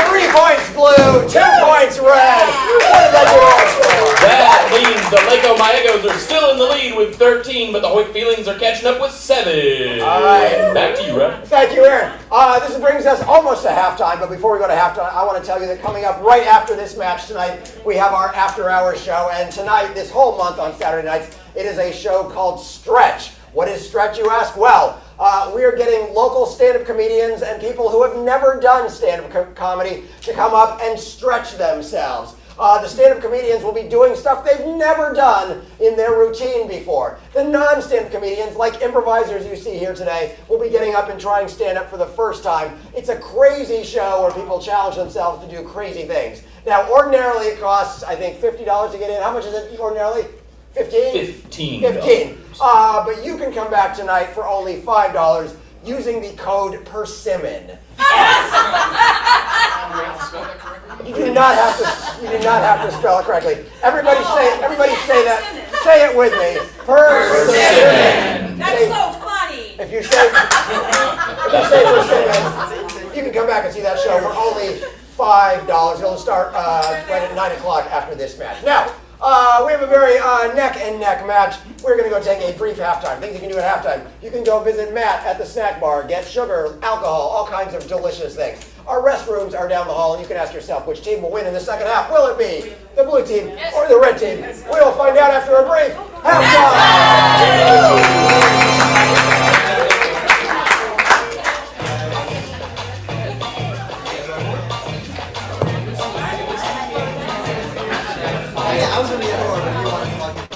3 points blue, 2 points red. What did that do for? That means the Lako Mayagos are still in the lead with 13, but the Hoyt Feelings are catching up with 7. All right. Back to you, Ref. Thank you, Aaron. This brings us almost to halftime, but before we go to halftime, I want to tell you that coming up right after this match tonight, we have our after-hours show, and tonight, this whole month on Saturday nights, it is a show called Stretch. What is Stretch, you ask? Well, we are getting local stand-up comedians and people who have never done stand-up comedy to come up and stretch themselves. The stand-up comedians will be doing stuff they've never done in their routine before. The non-stand-up comedians, like improvisers you see here today, will be getting up and trying stand-up for the first time. It's a crazy show where people challenge themselves to do crazy things. Now, ordinarily it costs, I think, $50 to get in. How much is it ordinarily? 15? 15. But you can come back tonight for only $5 using the code PERSIMMON. You do not have to spell it correctly. Everybody say that. Say it with me. Persimmon. That's so funny. If you say persimmon, you can come back and see that show for only $5. It'll start right at 9 o'clock after this match. Now, we have a very neck-and-neck match. We're going to go take a brief halftime. Things you can do at halftime. You can go visit Matt at the snack bar, get sugar, alcohol, all kinds of delicious things. Our restrooms are down the hall, and you can ask yourself which team will win in the second half. Will it be the blue team or the red team? We will find out after a brief halftime. I was in the door, but you wanted to fucking.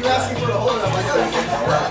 You're asking for a hold up. I know you can do that.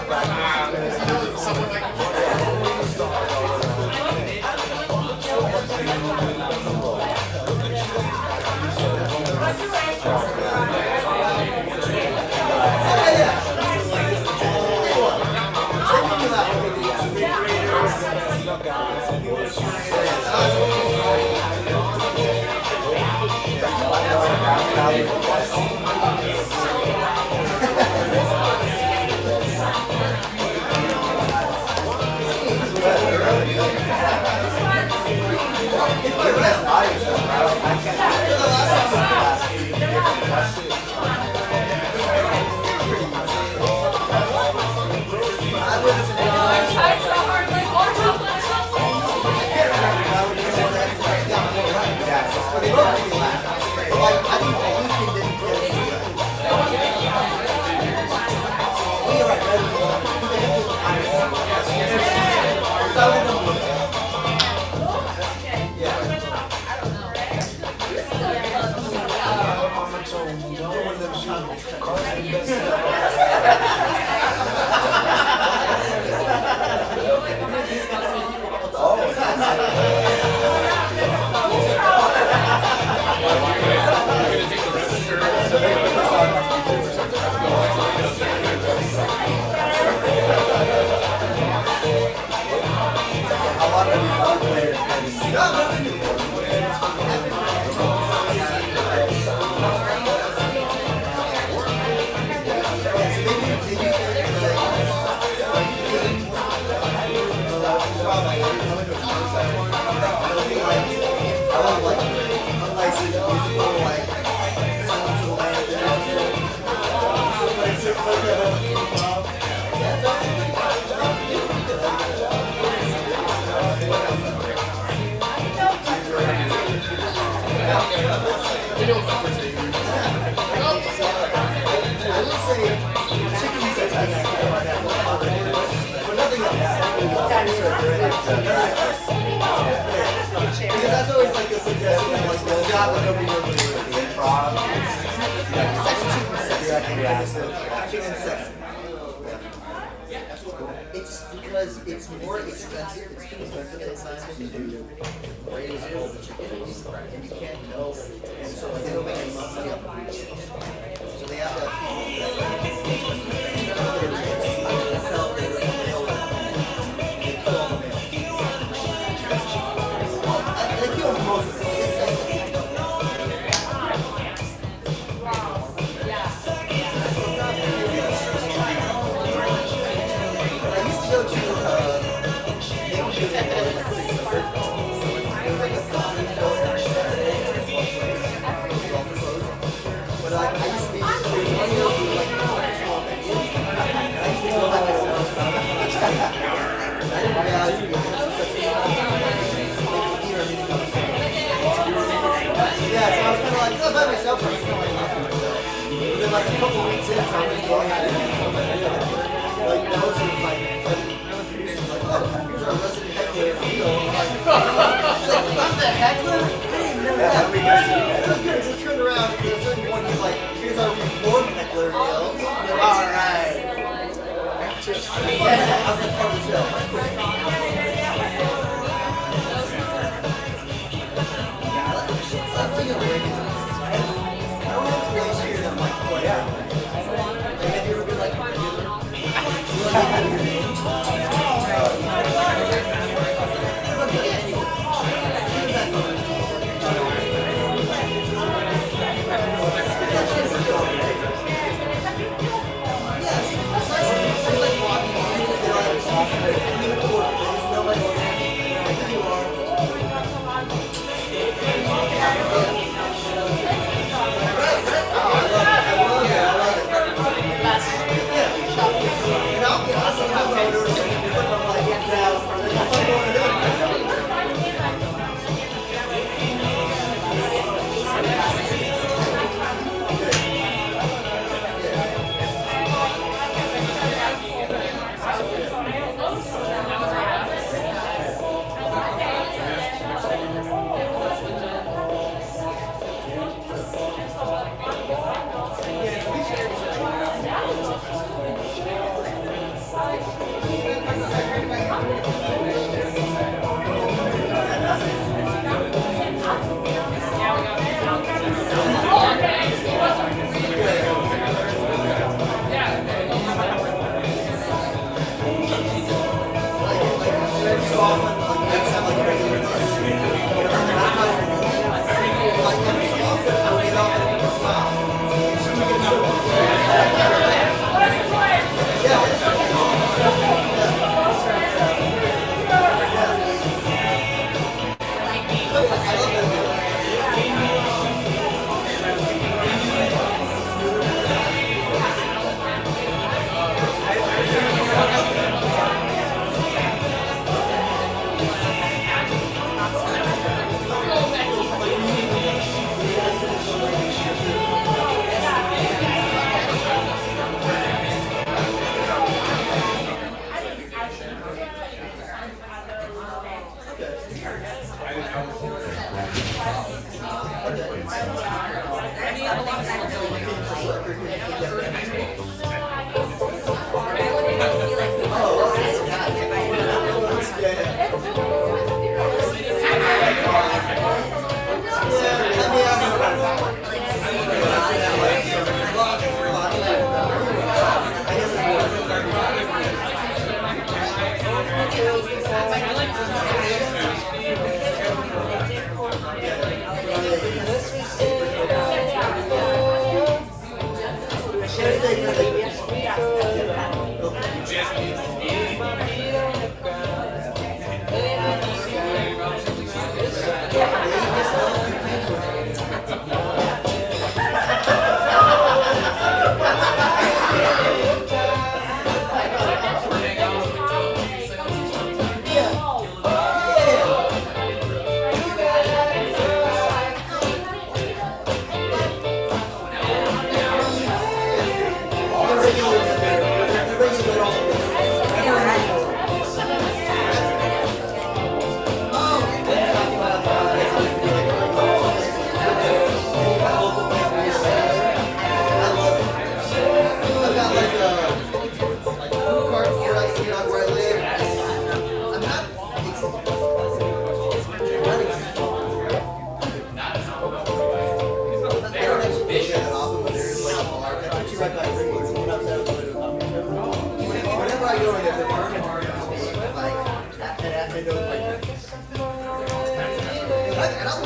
We don't conversate. I will say, chickens are but nothing else. Because that's always like a suggestion, like the job that nobody knows what it is. Chicken sex. It's because it's more expensive. It's too expensive sometimes to do raise all the chickens, and you can't know. And so like, they don't make any money up. So they have to. They kill most of them. Like a couple weeks in, I'm going at it. Like, that was sort of like, oh, here's our resident heckler. I'm the heckler? I didn't know that. It was good. It just turned around and a certain point he's like, here's our reformed heckler. Alright. Just, I was like, part of the show. I'm thinking of ratings. I don't have to really hear them like, oh yeah. Like, have you ever been like,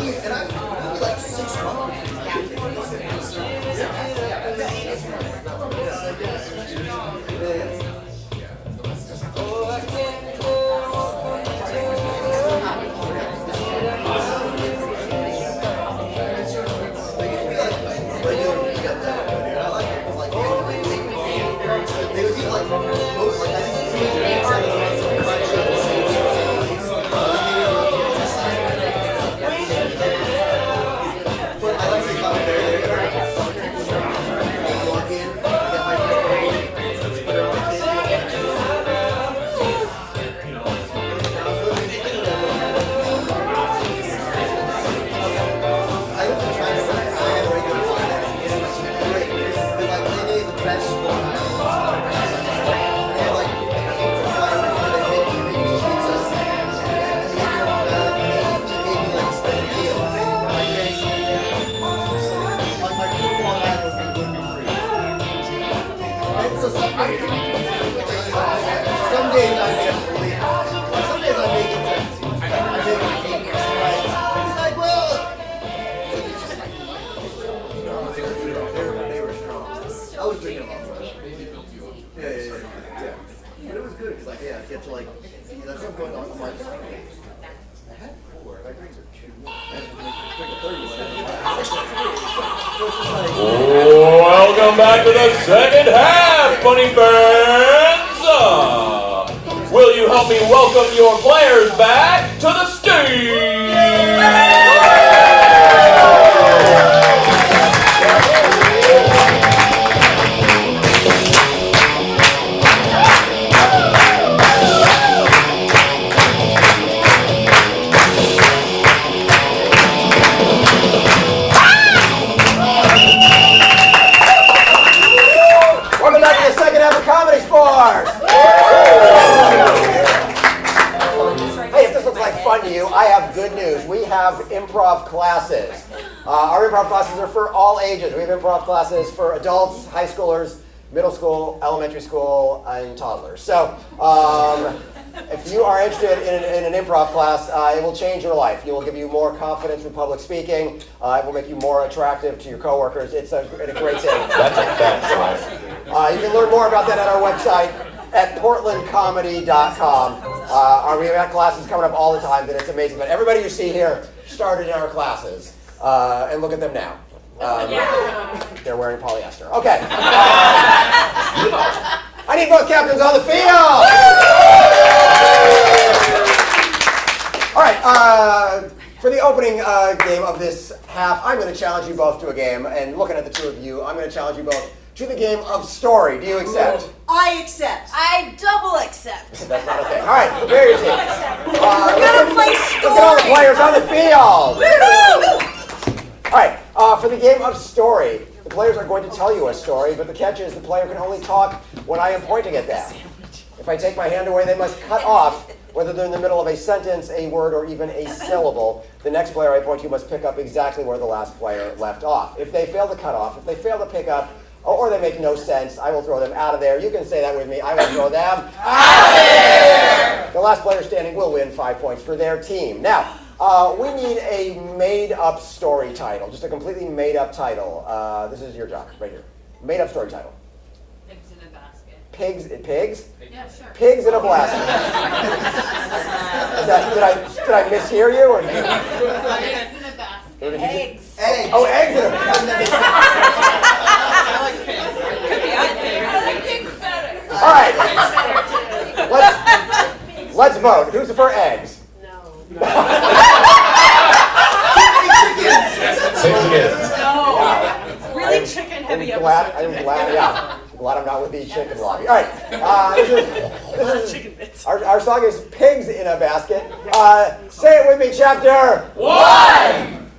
And I'm maybe like 6 months. Welcome back to the second half, funny fans. Will you help me welcome your players back to the stage? Welcome back to the second half of ComedySportz. Hey, if this looks like fun to you, I have good news. We have improv classes. Our improv classes are for all ages. We have improv classes for adults, high schoolers, middle school, elementary school, and toddlers. So, if you are interested in an improv class, it will change your life. It will give you more confidence in public speaking. It will make you more attractive to your coworkers. It's a great thing. You can learn more about that at our website at portlandcomedy.com. We have classes coming up all the time, and it's amazing. But everybody you see here started in our classes, and look at them now. They're wearing polyester. Okay. I need both captains on the field. All right. For the opening game of this half, I'm going to challenge you both to a game. And looking at the two of you, I'm going to challenge you both to the game of story. Do you accept? I accept. I double accept. That's not a thing. All right, prepare your team. We're gonna play story. Look at all the players on the field. All right, for the game of story, the players are going to tell you a story, but the catch is the player can only talk when I am pointing at them. If I take my hand away, they must cut off, whether they're in the middle of a sentence, a word, or even a syllable. The next player I point to must pick up exactly where the last player left off. If they fail to cut off, if they fail to pick up, or they make no sense, I will throw them out of there. You can say that with me. I will throw them out of there! The last player standing will win 5 points for their team. Now, we need a made-up story title, just a completely made-up title. This is your job, right here. Made-up story title. Pigs in a basket. Pigs? Yeah, sure. Pigs in a basket. Did I mishear you? Or Pigs in a basket. Eggs. Eggs. Oh, eggs in a basket. All right. Let's vote. Who's for eggs? No. Really chicken heavy I'm glad I'm not with the chicken lobby. All right. Our song is Pigs in a Basket. Say it with me, chapter 1.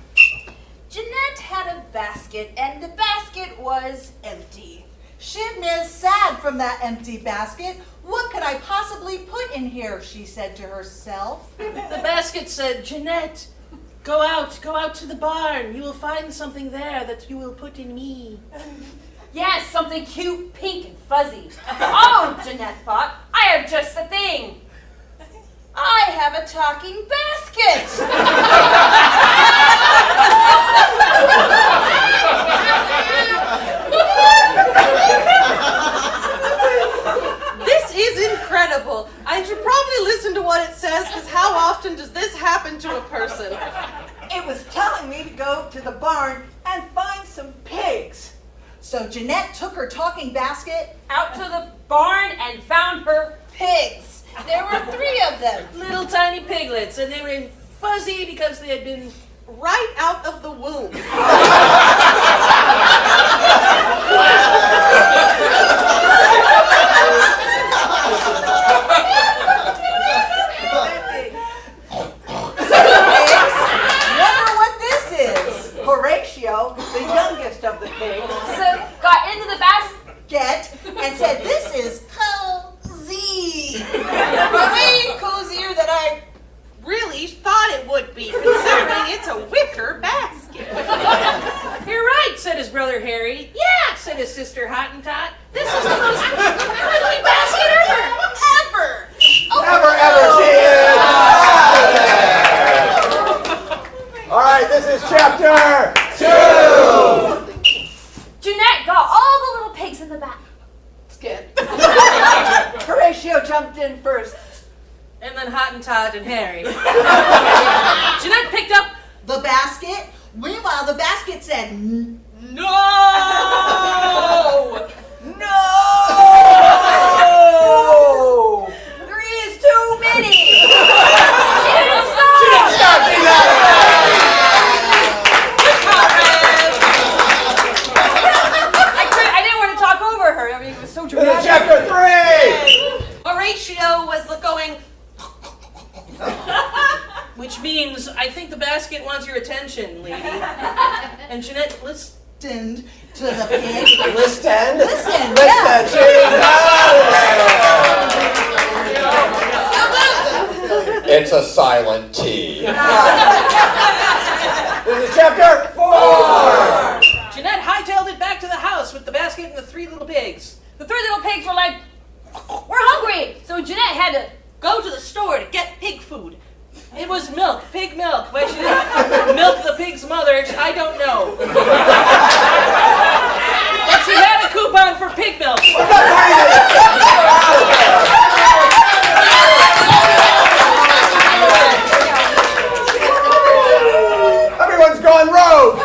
Jeanette had a basket, and the basket was empty. She'd been sad from that empty basket. What could I possibly put in here, she said to herself. The basket said, Jeanette, go out to the barn. You will find something there that you will put in me. Yes, something cute, pink, and fuzzy. Oh, Jeanette thought, I have just the thing. I have a talking basket. This is incredible. I should probably listen to what it says, because how often does this happen to a person? It was telling me to go to the barn and find some pigs. So Jeanette took her talking basket Out to the barn and found her Pigs. There were 3 of them. little tiny piglets, and they were fuzzy because they had been Right out of the womb. Wonder what this is. Horatio, the youngest of the pigs, so got into the basket. and said, "This is cozy." Way cozier than I. Really thought it would be, considering it's a wicker basket. You're right, said his brother Harry. Yeah, said his sister Hottentot. This is the most cuddly basket ever. Ever, she is. All right, this is chapter 2. Jeanette got all the little pigs in the back. Skid. Horatio jumped in first. And then Hottentot and Harry. Jeanette picked up The basket. Meanwhile, the basket said, no. "No! 3 is too many." She didn't stop! I didn't want to talk over her. I mean, it was so This is dramatic. chapter 3. Horatio was going, Which means, I think the basket wants your attention, lady. And Jeanette listened To the pig. Listen. Listen, Listen. She's It's a silent T. This is chapter 4. Jeanette hightailed it back to the house with the basket and the 3 little pigs. The 3 little pigs were like, we're hungry. So Jeanette had to go to the store to get pig food. It was milk, pig milk. Why she didn't milk the pig's mother, I don't know. But she had a coupon for pig milk. Everyone's gone rogue.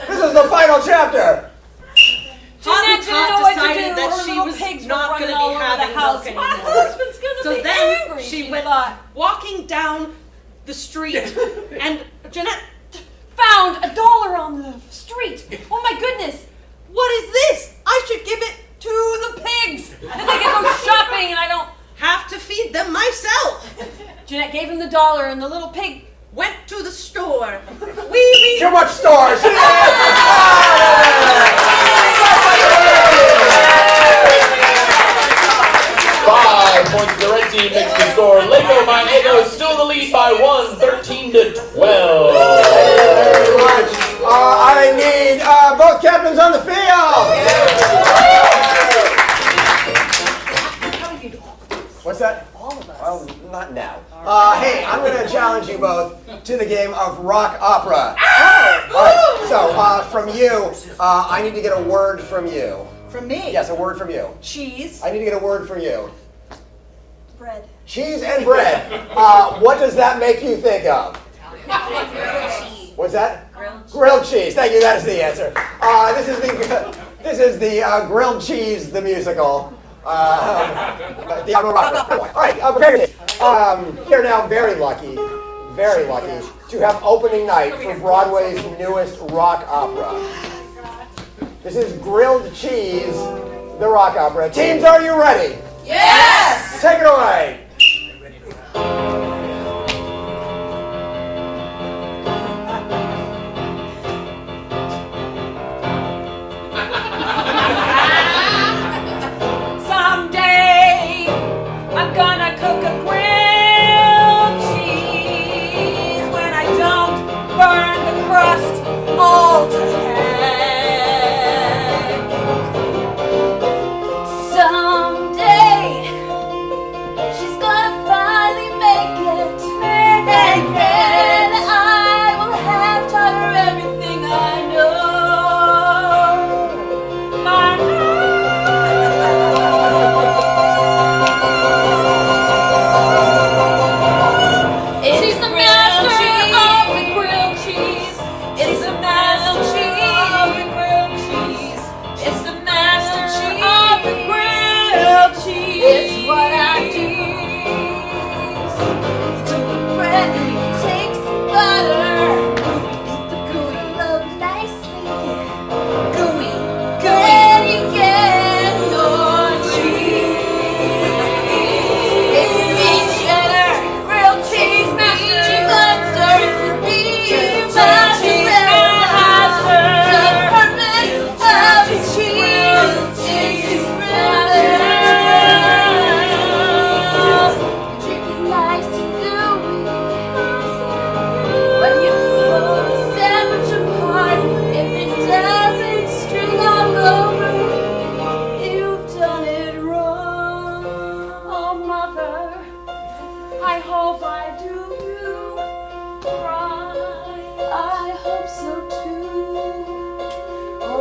This is the final chapter. Jeanette didn't know what to decided do. that Her she little was pigs not were going to running all be over having the house. milk My anymore. husband's going to So be then angry. she She went thought. walking down the street, and Jeanette, Found $1 on the street. Oh my goodness. what is this? I should give it To the pigs. And they can go shopping and I don't. have to feed them myself. Jeanette gave him the $1 and the little pig. Went to the store. Wee Too much stars. 5 points to the red team makes the score. Lego Maego still the lead by 1, 13 to 12. Very much. I need both captains on the field. What's that? All of us. Well, not now. Hey, I'm going to challenge you both to the game of rock opera. All right, so from you, I need to get a word from you. From me. Yes, a word from you. Cheese. I need to get a word from you. Bread. Cheese and bread. What does that make you think of? What's that? Grilled cheese. Thank you. That is the answer. This is the grilled cheese, the musical. The opera rock. All right. Prepare your You're now very lucky to have opening night for Broadway's newest rock opera. This is Grilled Cheese, the rock opera. Teams, are you ready? Yes! Take it away. Someday I'm gonna cook a grilled cheese when I don't burn the crust all to heck. Someday she's gonna finally make it, and then I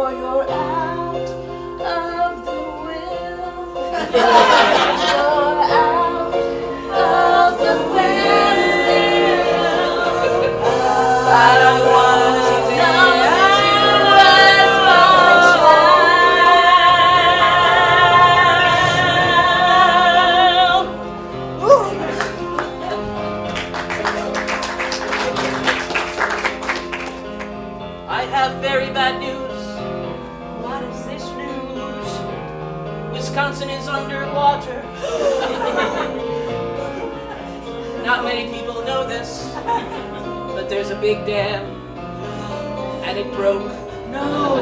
or you're out of the will. You're out of the will. I don't want to know you as my child. I have very bad news. What is this news? Wisconsin is underwater. Not many people know this, but there's a big dam, and it broke. No!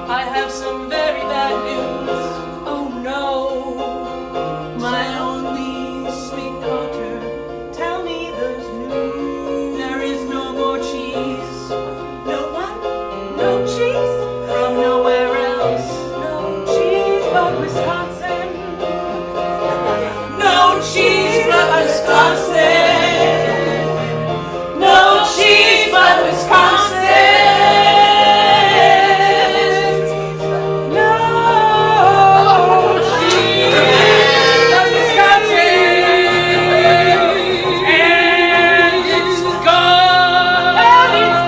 I have some very bad news. Oh no! My only sweet daughter, tell me there's news. There is no more cheese. No what? No cheese? From nowhere else. No cheese but Wisconsin. No cheese but Wisconsin. No cheese but Wisconsin. No cheese but Wisconsin. And it's gone. And it's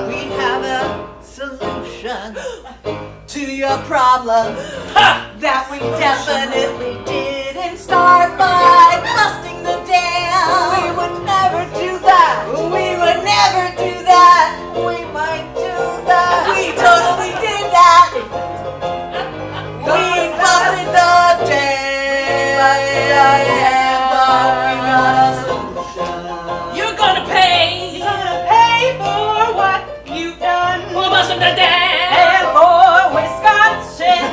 We have a solution to your problem that we definitely didn't start by busting the dam. We would never do that. We would never do that. We might do that. We totally did that. We busted the dam. You're gonna pay. You're gonna pay for what you've done. For busting the dam. And for Wisconsin.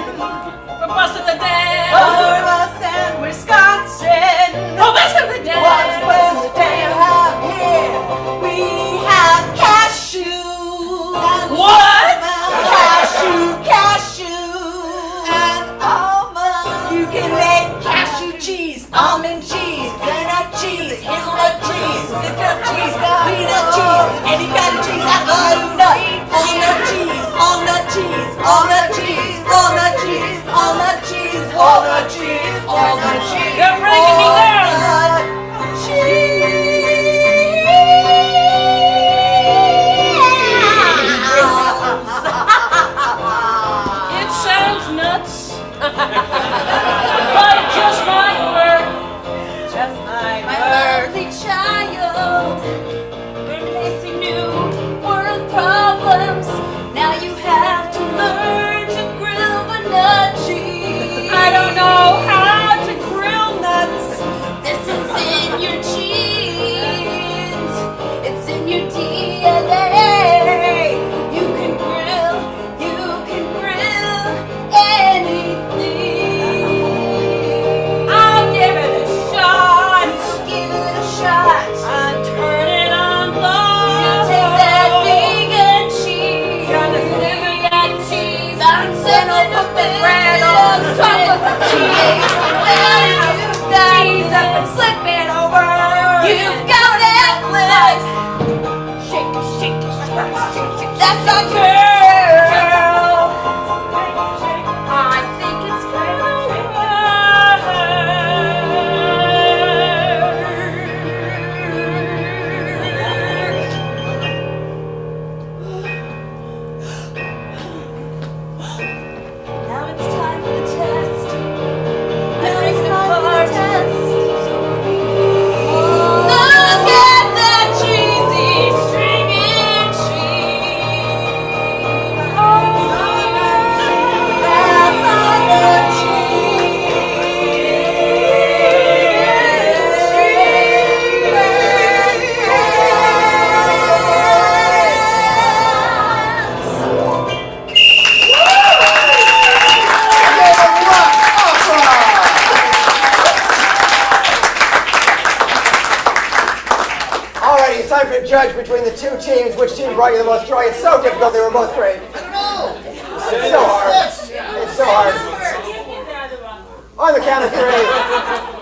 For busting the dam. For us and Wisconsin. For busting the dam. What's the dam have here? We have cashews. What? Cashew. And almond. You can make cashew cheese, almond cheese, peanut cheese, hazelnut cheese, peanut cheese, peanut cheese, any kind of cheese, nut, almond cheese, almond cheese, almond cheese, almond cheese, almond cheese, almond cheese, almond cheese. You're breaking me down. It sounds nuts, but it just might work. Just might My work. lovely child, we're facing new world problems. Now you have to learn to grill the nut cheese. I don't know how to grill nuts. This is in your genes. It's in your DNA. You can grill anything. I'll give it a shot. Give it a shot. I turn it on low. You take that vegan cheese. Gonna simmer that cheese. I'm sending Put the a bread on top of the cheese. Cheese up and slip it over. You've got Netflix. Shake it, shake it, shake it, shake it. That's not girl. I think it's Now it's time for the test. Now it's time for the test. Look at that cheesy stringy cheese. That's on the Alrighty, it's time to judge between the two teams. Which team brought you the most joy? It's so difficult. They were both great. I don't know. It's so hard. hard. On the count of three.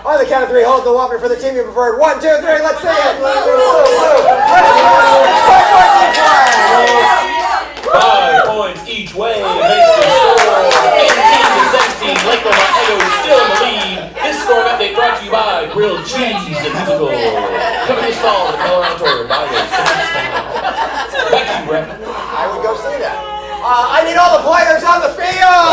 On the count of three, hold the whopper for the team you preferred. 1, 2, 3, let's see it. 5 points each way makes the score 18-17. Lakeland, Ohio still in the lead. This scoring update brought to you by Grilled Cheese and Musical. Coming this fall to Colorado Tour by the Back to you, Brett. I would go see that. I need all the players on the field.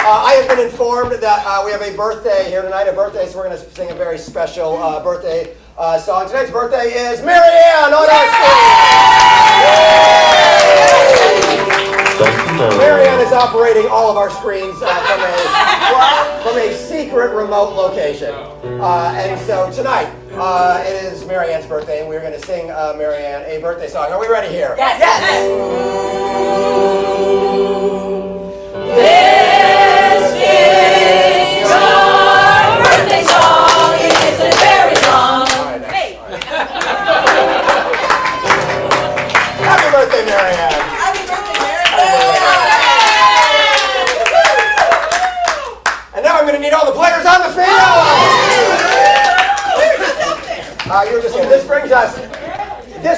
I have been informed that we have a birthday here tonight, so we're going to sing a very special birthday song. Tonight's birthday is Mary Ann on our screen. Mary Ann is operating all of our screens from a secret remote location. And so tonight, it is Mary Ann's birthday, and we're going to sing Mary Ann a birthday song. Are we ready here? Yes. This is your birthday song. It isn't very long. Hey. Happy birthday, Mary Ann. Happy birthday, Mary. And now I'm going to need all the players on the field. You were just saying, this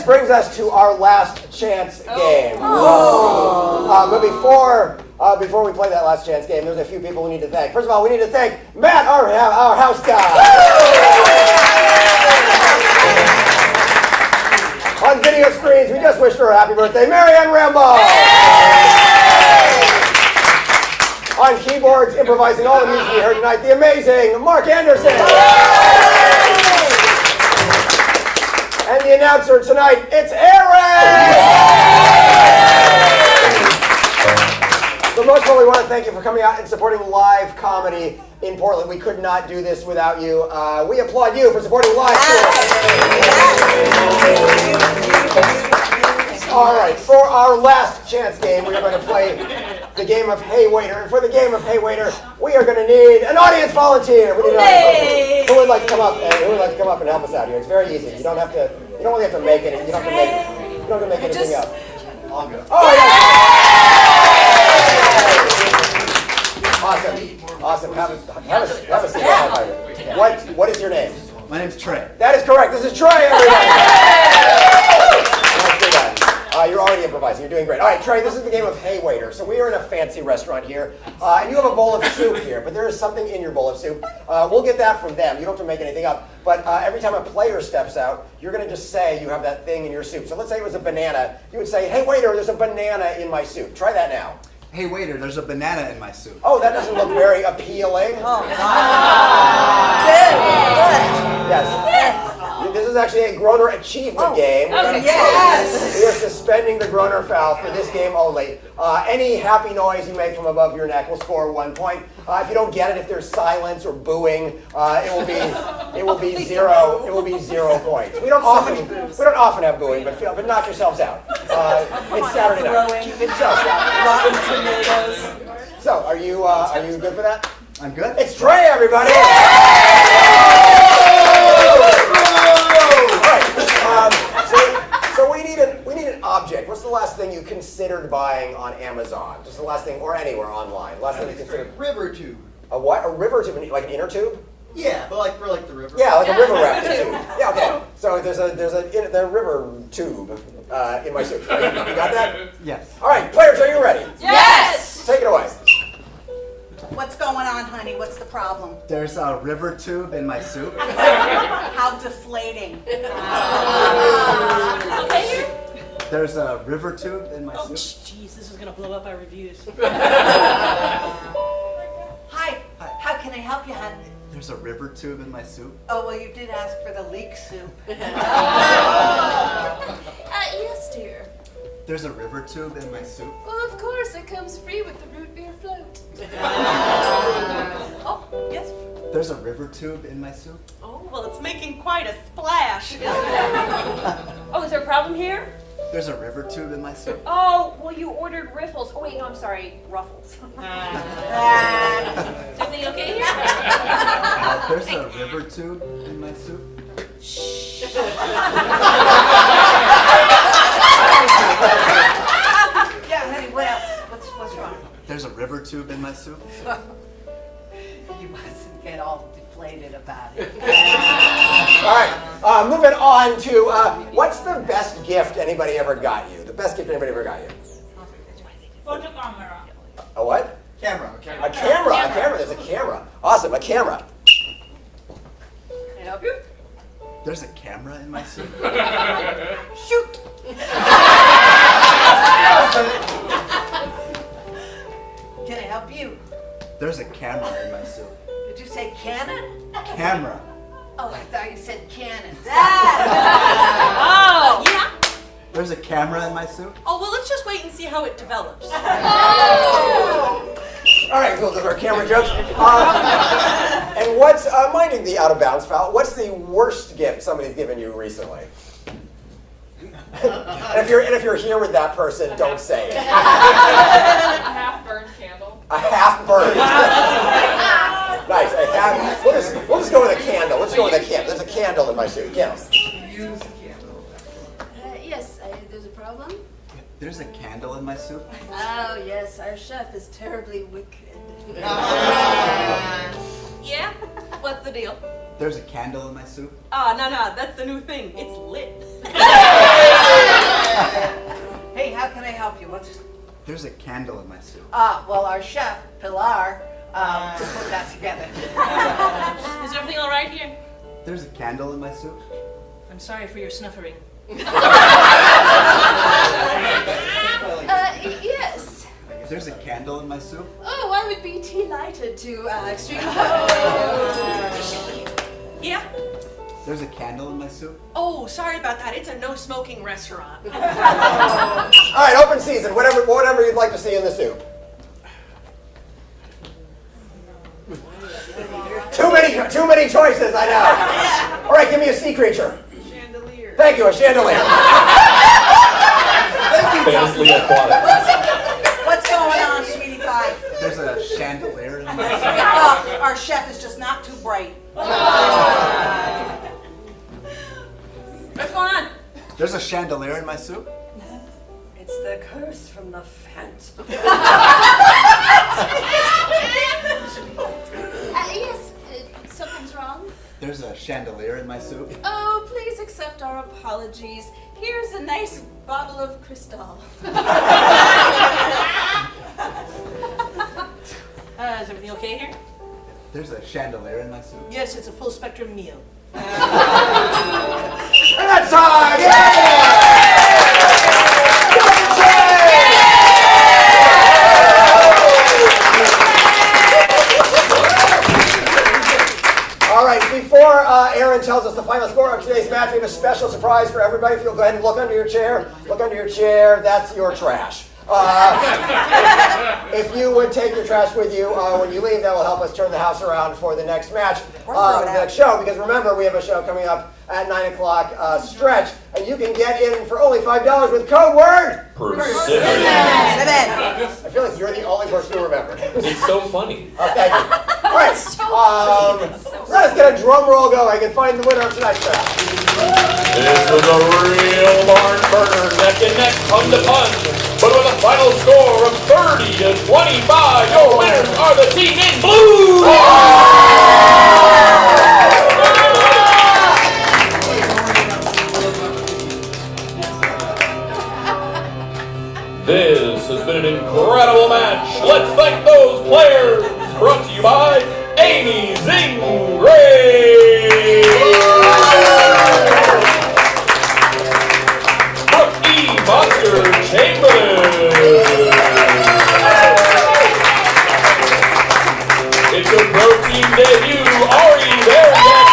brings us to our last chance game. But before we play that last chance game, there's a few people we need to thank. First of all, we need to thank Matt, our house guy. On video screens, we just wished her a happy birthday, Mary Ann Rambo. On keyboards, improvising all the music we heard tonight, the amazing Mark Anderson. And the announcer tonight, it's Aaron! So most of all, we want to thank you for coming out and supporting live comedy in Portland. We could not do this without you. We applaud you for supporting live theater. All right, for our last chance game, we are going to play the game of Hey Waiter. And for the game of Hey Waiter, we are going to need an audience volunteer. We need an audience volunteer. Who would like to come up and help us out here? It's very easy. You don't really have to make anything. You don't have to make anything up. I'll go. Oh yeah! Awesome. Have a seat. What is your name? My name's Trey. That is correct. This is Trey, everybody. Nice to do that. You're already improvising. You're doing great. All right, Trey, this is the game of Hey Waiter. So we are in a fancy restaurant here, and you have a bowl of soup here, but there is something in your bowl of soup. We'll get that from them. You don't have to make anything up. But every time a player steps out, you're going to just say you have that thing in your soup. So let's say it was a banana. You would say, hey, waiter, there's a banana in my soup. Try that now. Hey waiter, there's a banana in my soup. Oh, that doesn't look very appealing. Yes. This is actually a Groner achievement game. Yes. We are suspending the Groner foul for this game only. Any happy noise you make from above your neck will score 1 point. If you don't get it, if there's silence or booing, it will be 0. It will be 0 points. We don't often have booing, but knock yourselves out. It's Saturday night. Rotten tomatoes. So, are you good for that? I'm good. It's Trey, everybody. So we need an object. What's the last thing you considered buying on Amazon? Just the last thing, or anywhere online. Last thing you considered. River tube. A what? A river tube, like an inner tube? Yeah, but for the river. Yeah, like a river rafting tube. Yeah, okay. So there's a river tube in my soup. You got that? Yes. All right, players, are you ready? Yes. Take it away. What's going on, honey? What's the problem? There's a river tube in my soup. How deflating. There's a river tube in my soup. Jeez, this is gonna blow up our reviews. Hi. How can I help you, honey? There's a river tube in my soup. Oh, well, you did ask for the leek soup. Yes, dear. There's a river tube in my soup. Well, of course, it comes free with the root beer float. Oh, yes. There's a river tube in my soup. Oh, well, it's making quite a splash. Oh, is there a problem here? There's a river tube in my soup. Oh, well, you ordered riffles. Oh, wait, no, I'm sorry, ruffles. Is everything okay here? There's a river tube in my soup. Yeah, honey, what else? tube in my soup? You mustn't get all deflated about it. All right, moving on to what's the best gift anybody ever got you? The best gift anybody ever got you? Photo camera. A what? Camera. A camera. A camera. There's a camera. Awesome. A camera. Can I help you? There's a camera in my soup? Shoot! Can I help you? There's a camera in my soup. Did you say cannon? Camera. Oh, I thought you said cannon. Oh, yeah. There's a camera in my soup? Oh, well, let's just wait and see how it develops. All right, cool. Those are camera jokes. And what's minding the out of bounds foul? What's the worst gift somebody's given you recently? and if you're here with that person, don't say it. A half-burned candle. A half burned. Nice. A half. We'll just go with a candle. Let's go with a candle. There's a candle in my soup. Candle. Use the candle. Yes, there's a problem. There's a candle in my soup? Oh, yes, our chef is terribly wicked. Yeah? What's the deal? There's a candle in my soup? Ah, no, that's the new thing. It's lit. Hey, how can I help you? There's a candle in my soup. Well, our chef, Pilar, put that together. Is everything all right here? There's a candle in my soup? I'm sorry for your snuffering. Yes. There's a candle in my soup? Oh, I would be delighted to extremely. Yeah? There's a candle in my soup? Oh, sorry about that. It's a no-smoking restaurant. All right, open season. Whatever you'd like to see in the soup. Too many choices, I know. All right, give me a sea creature. Chandelier. Thank you, a chandelier. Famously aquatic. What's going on, sweetie pie? There's a chandelier in my soup? Oh, our chef is just not too bright. What's going on? There's a chandelier in my soup? It's the curse from the phantom. Yes, something's wrong. There's a chandelier in my soup? Oh, please accept our apologies. Here's a nice bottle of Cristal. Is everything okay here? There's a chandelier in my soup? Yes, it's a full spectrum meal. And that's time! All right, before Aaron tells us the final score of today's match, we have a special surprise for everybody. If you'll go ahead and look under your chair. Look under your chair. That's your trash. If you would take your trash with you when you leave, that will help us turn the house around for the next match, the next show. Because remember, we have a show coming up at 9 o'clock stretch, and you can get in for only $5 with code word Persimmon. I feel like you're the only person who remembered. It's so funny. Thank you. All right, let's get a drum roll going and find the winner of tonight's match. This was a real barn burner, neck and neck, pun to pun. But with a final score of 30-25, your winners are the team in blue! This has been an incredible match. Let's thank those players. Brought to you by Amy Zing Gray, Brooke E. Monster Chamberlain. It's a pro team debut, Ari Bearcat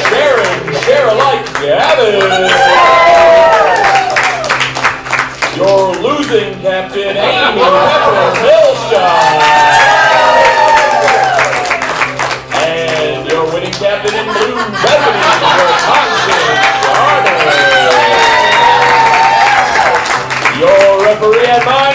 Sharon Share-alike Gavin. Your losing captain, Amy Pepper-Milshot. And your winning captain in blue, Bethany Wisconsin Garner. Your referee at mine,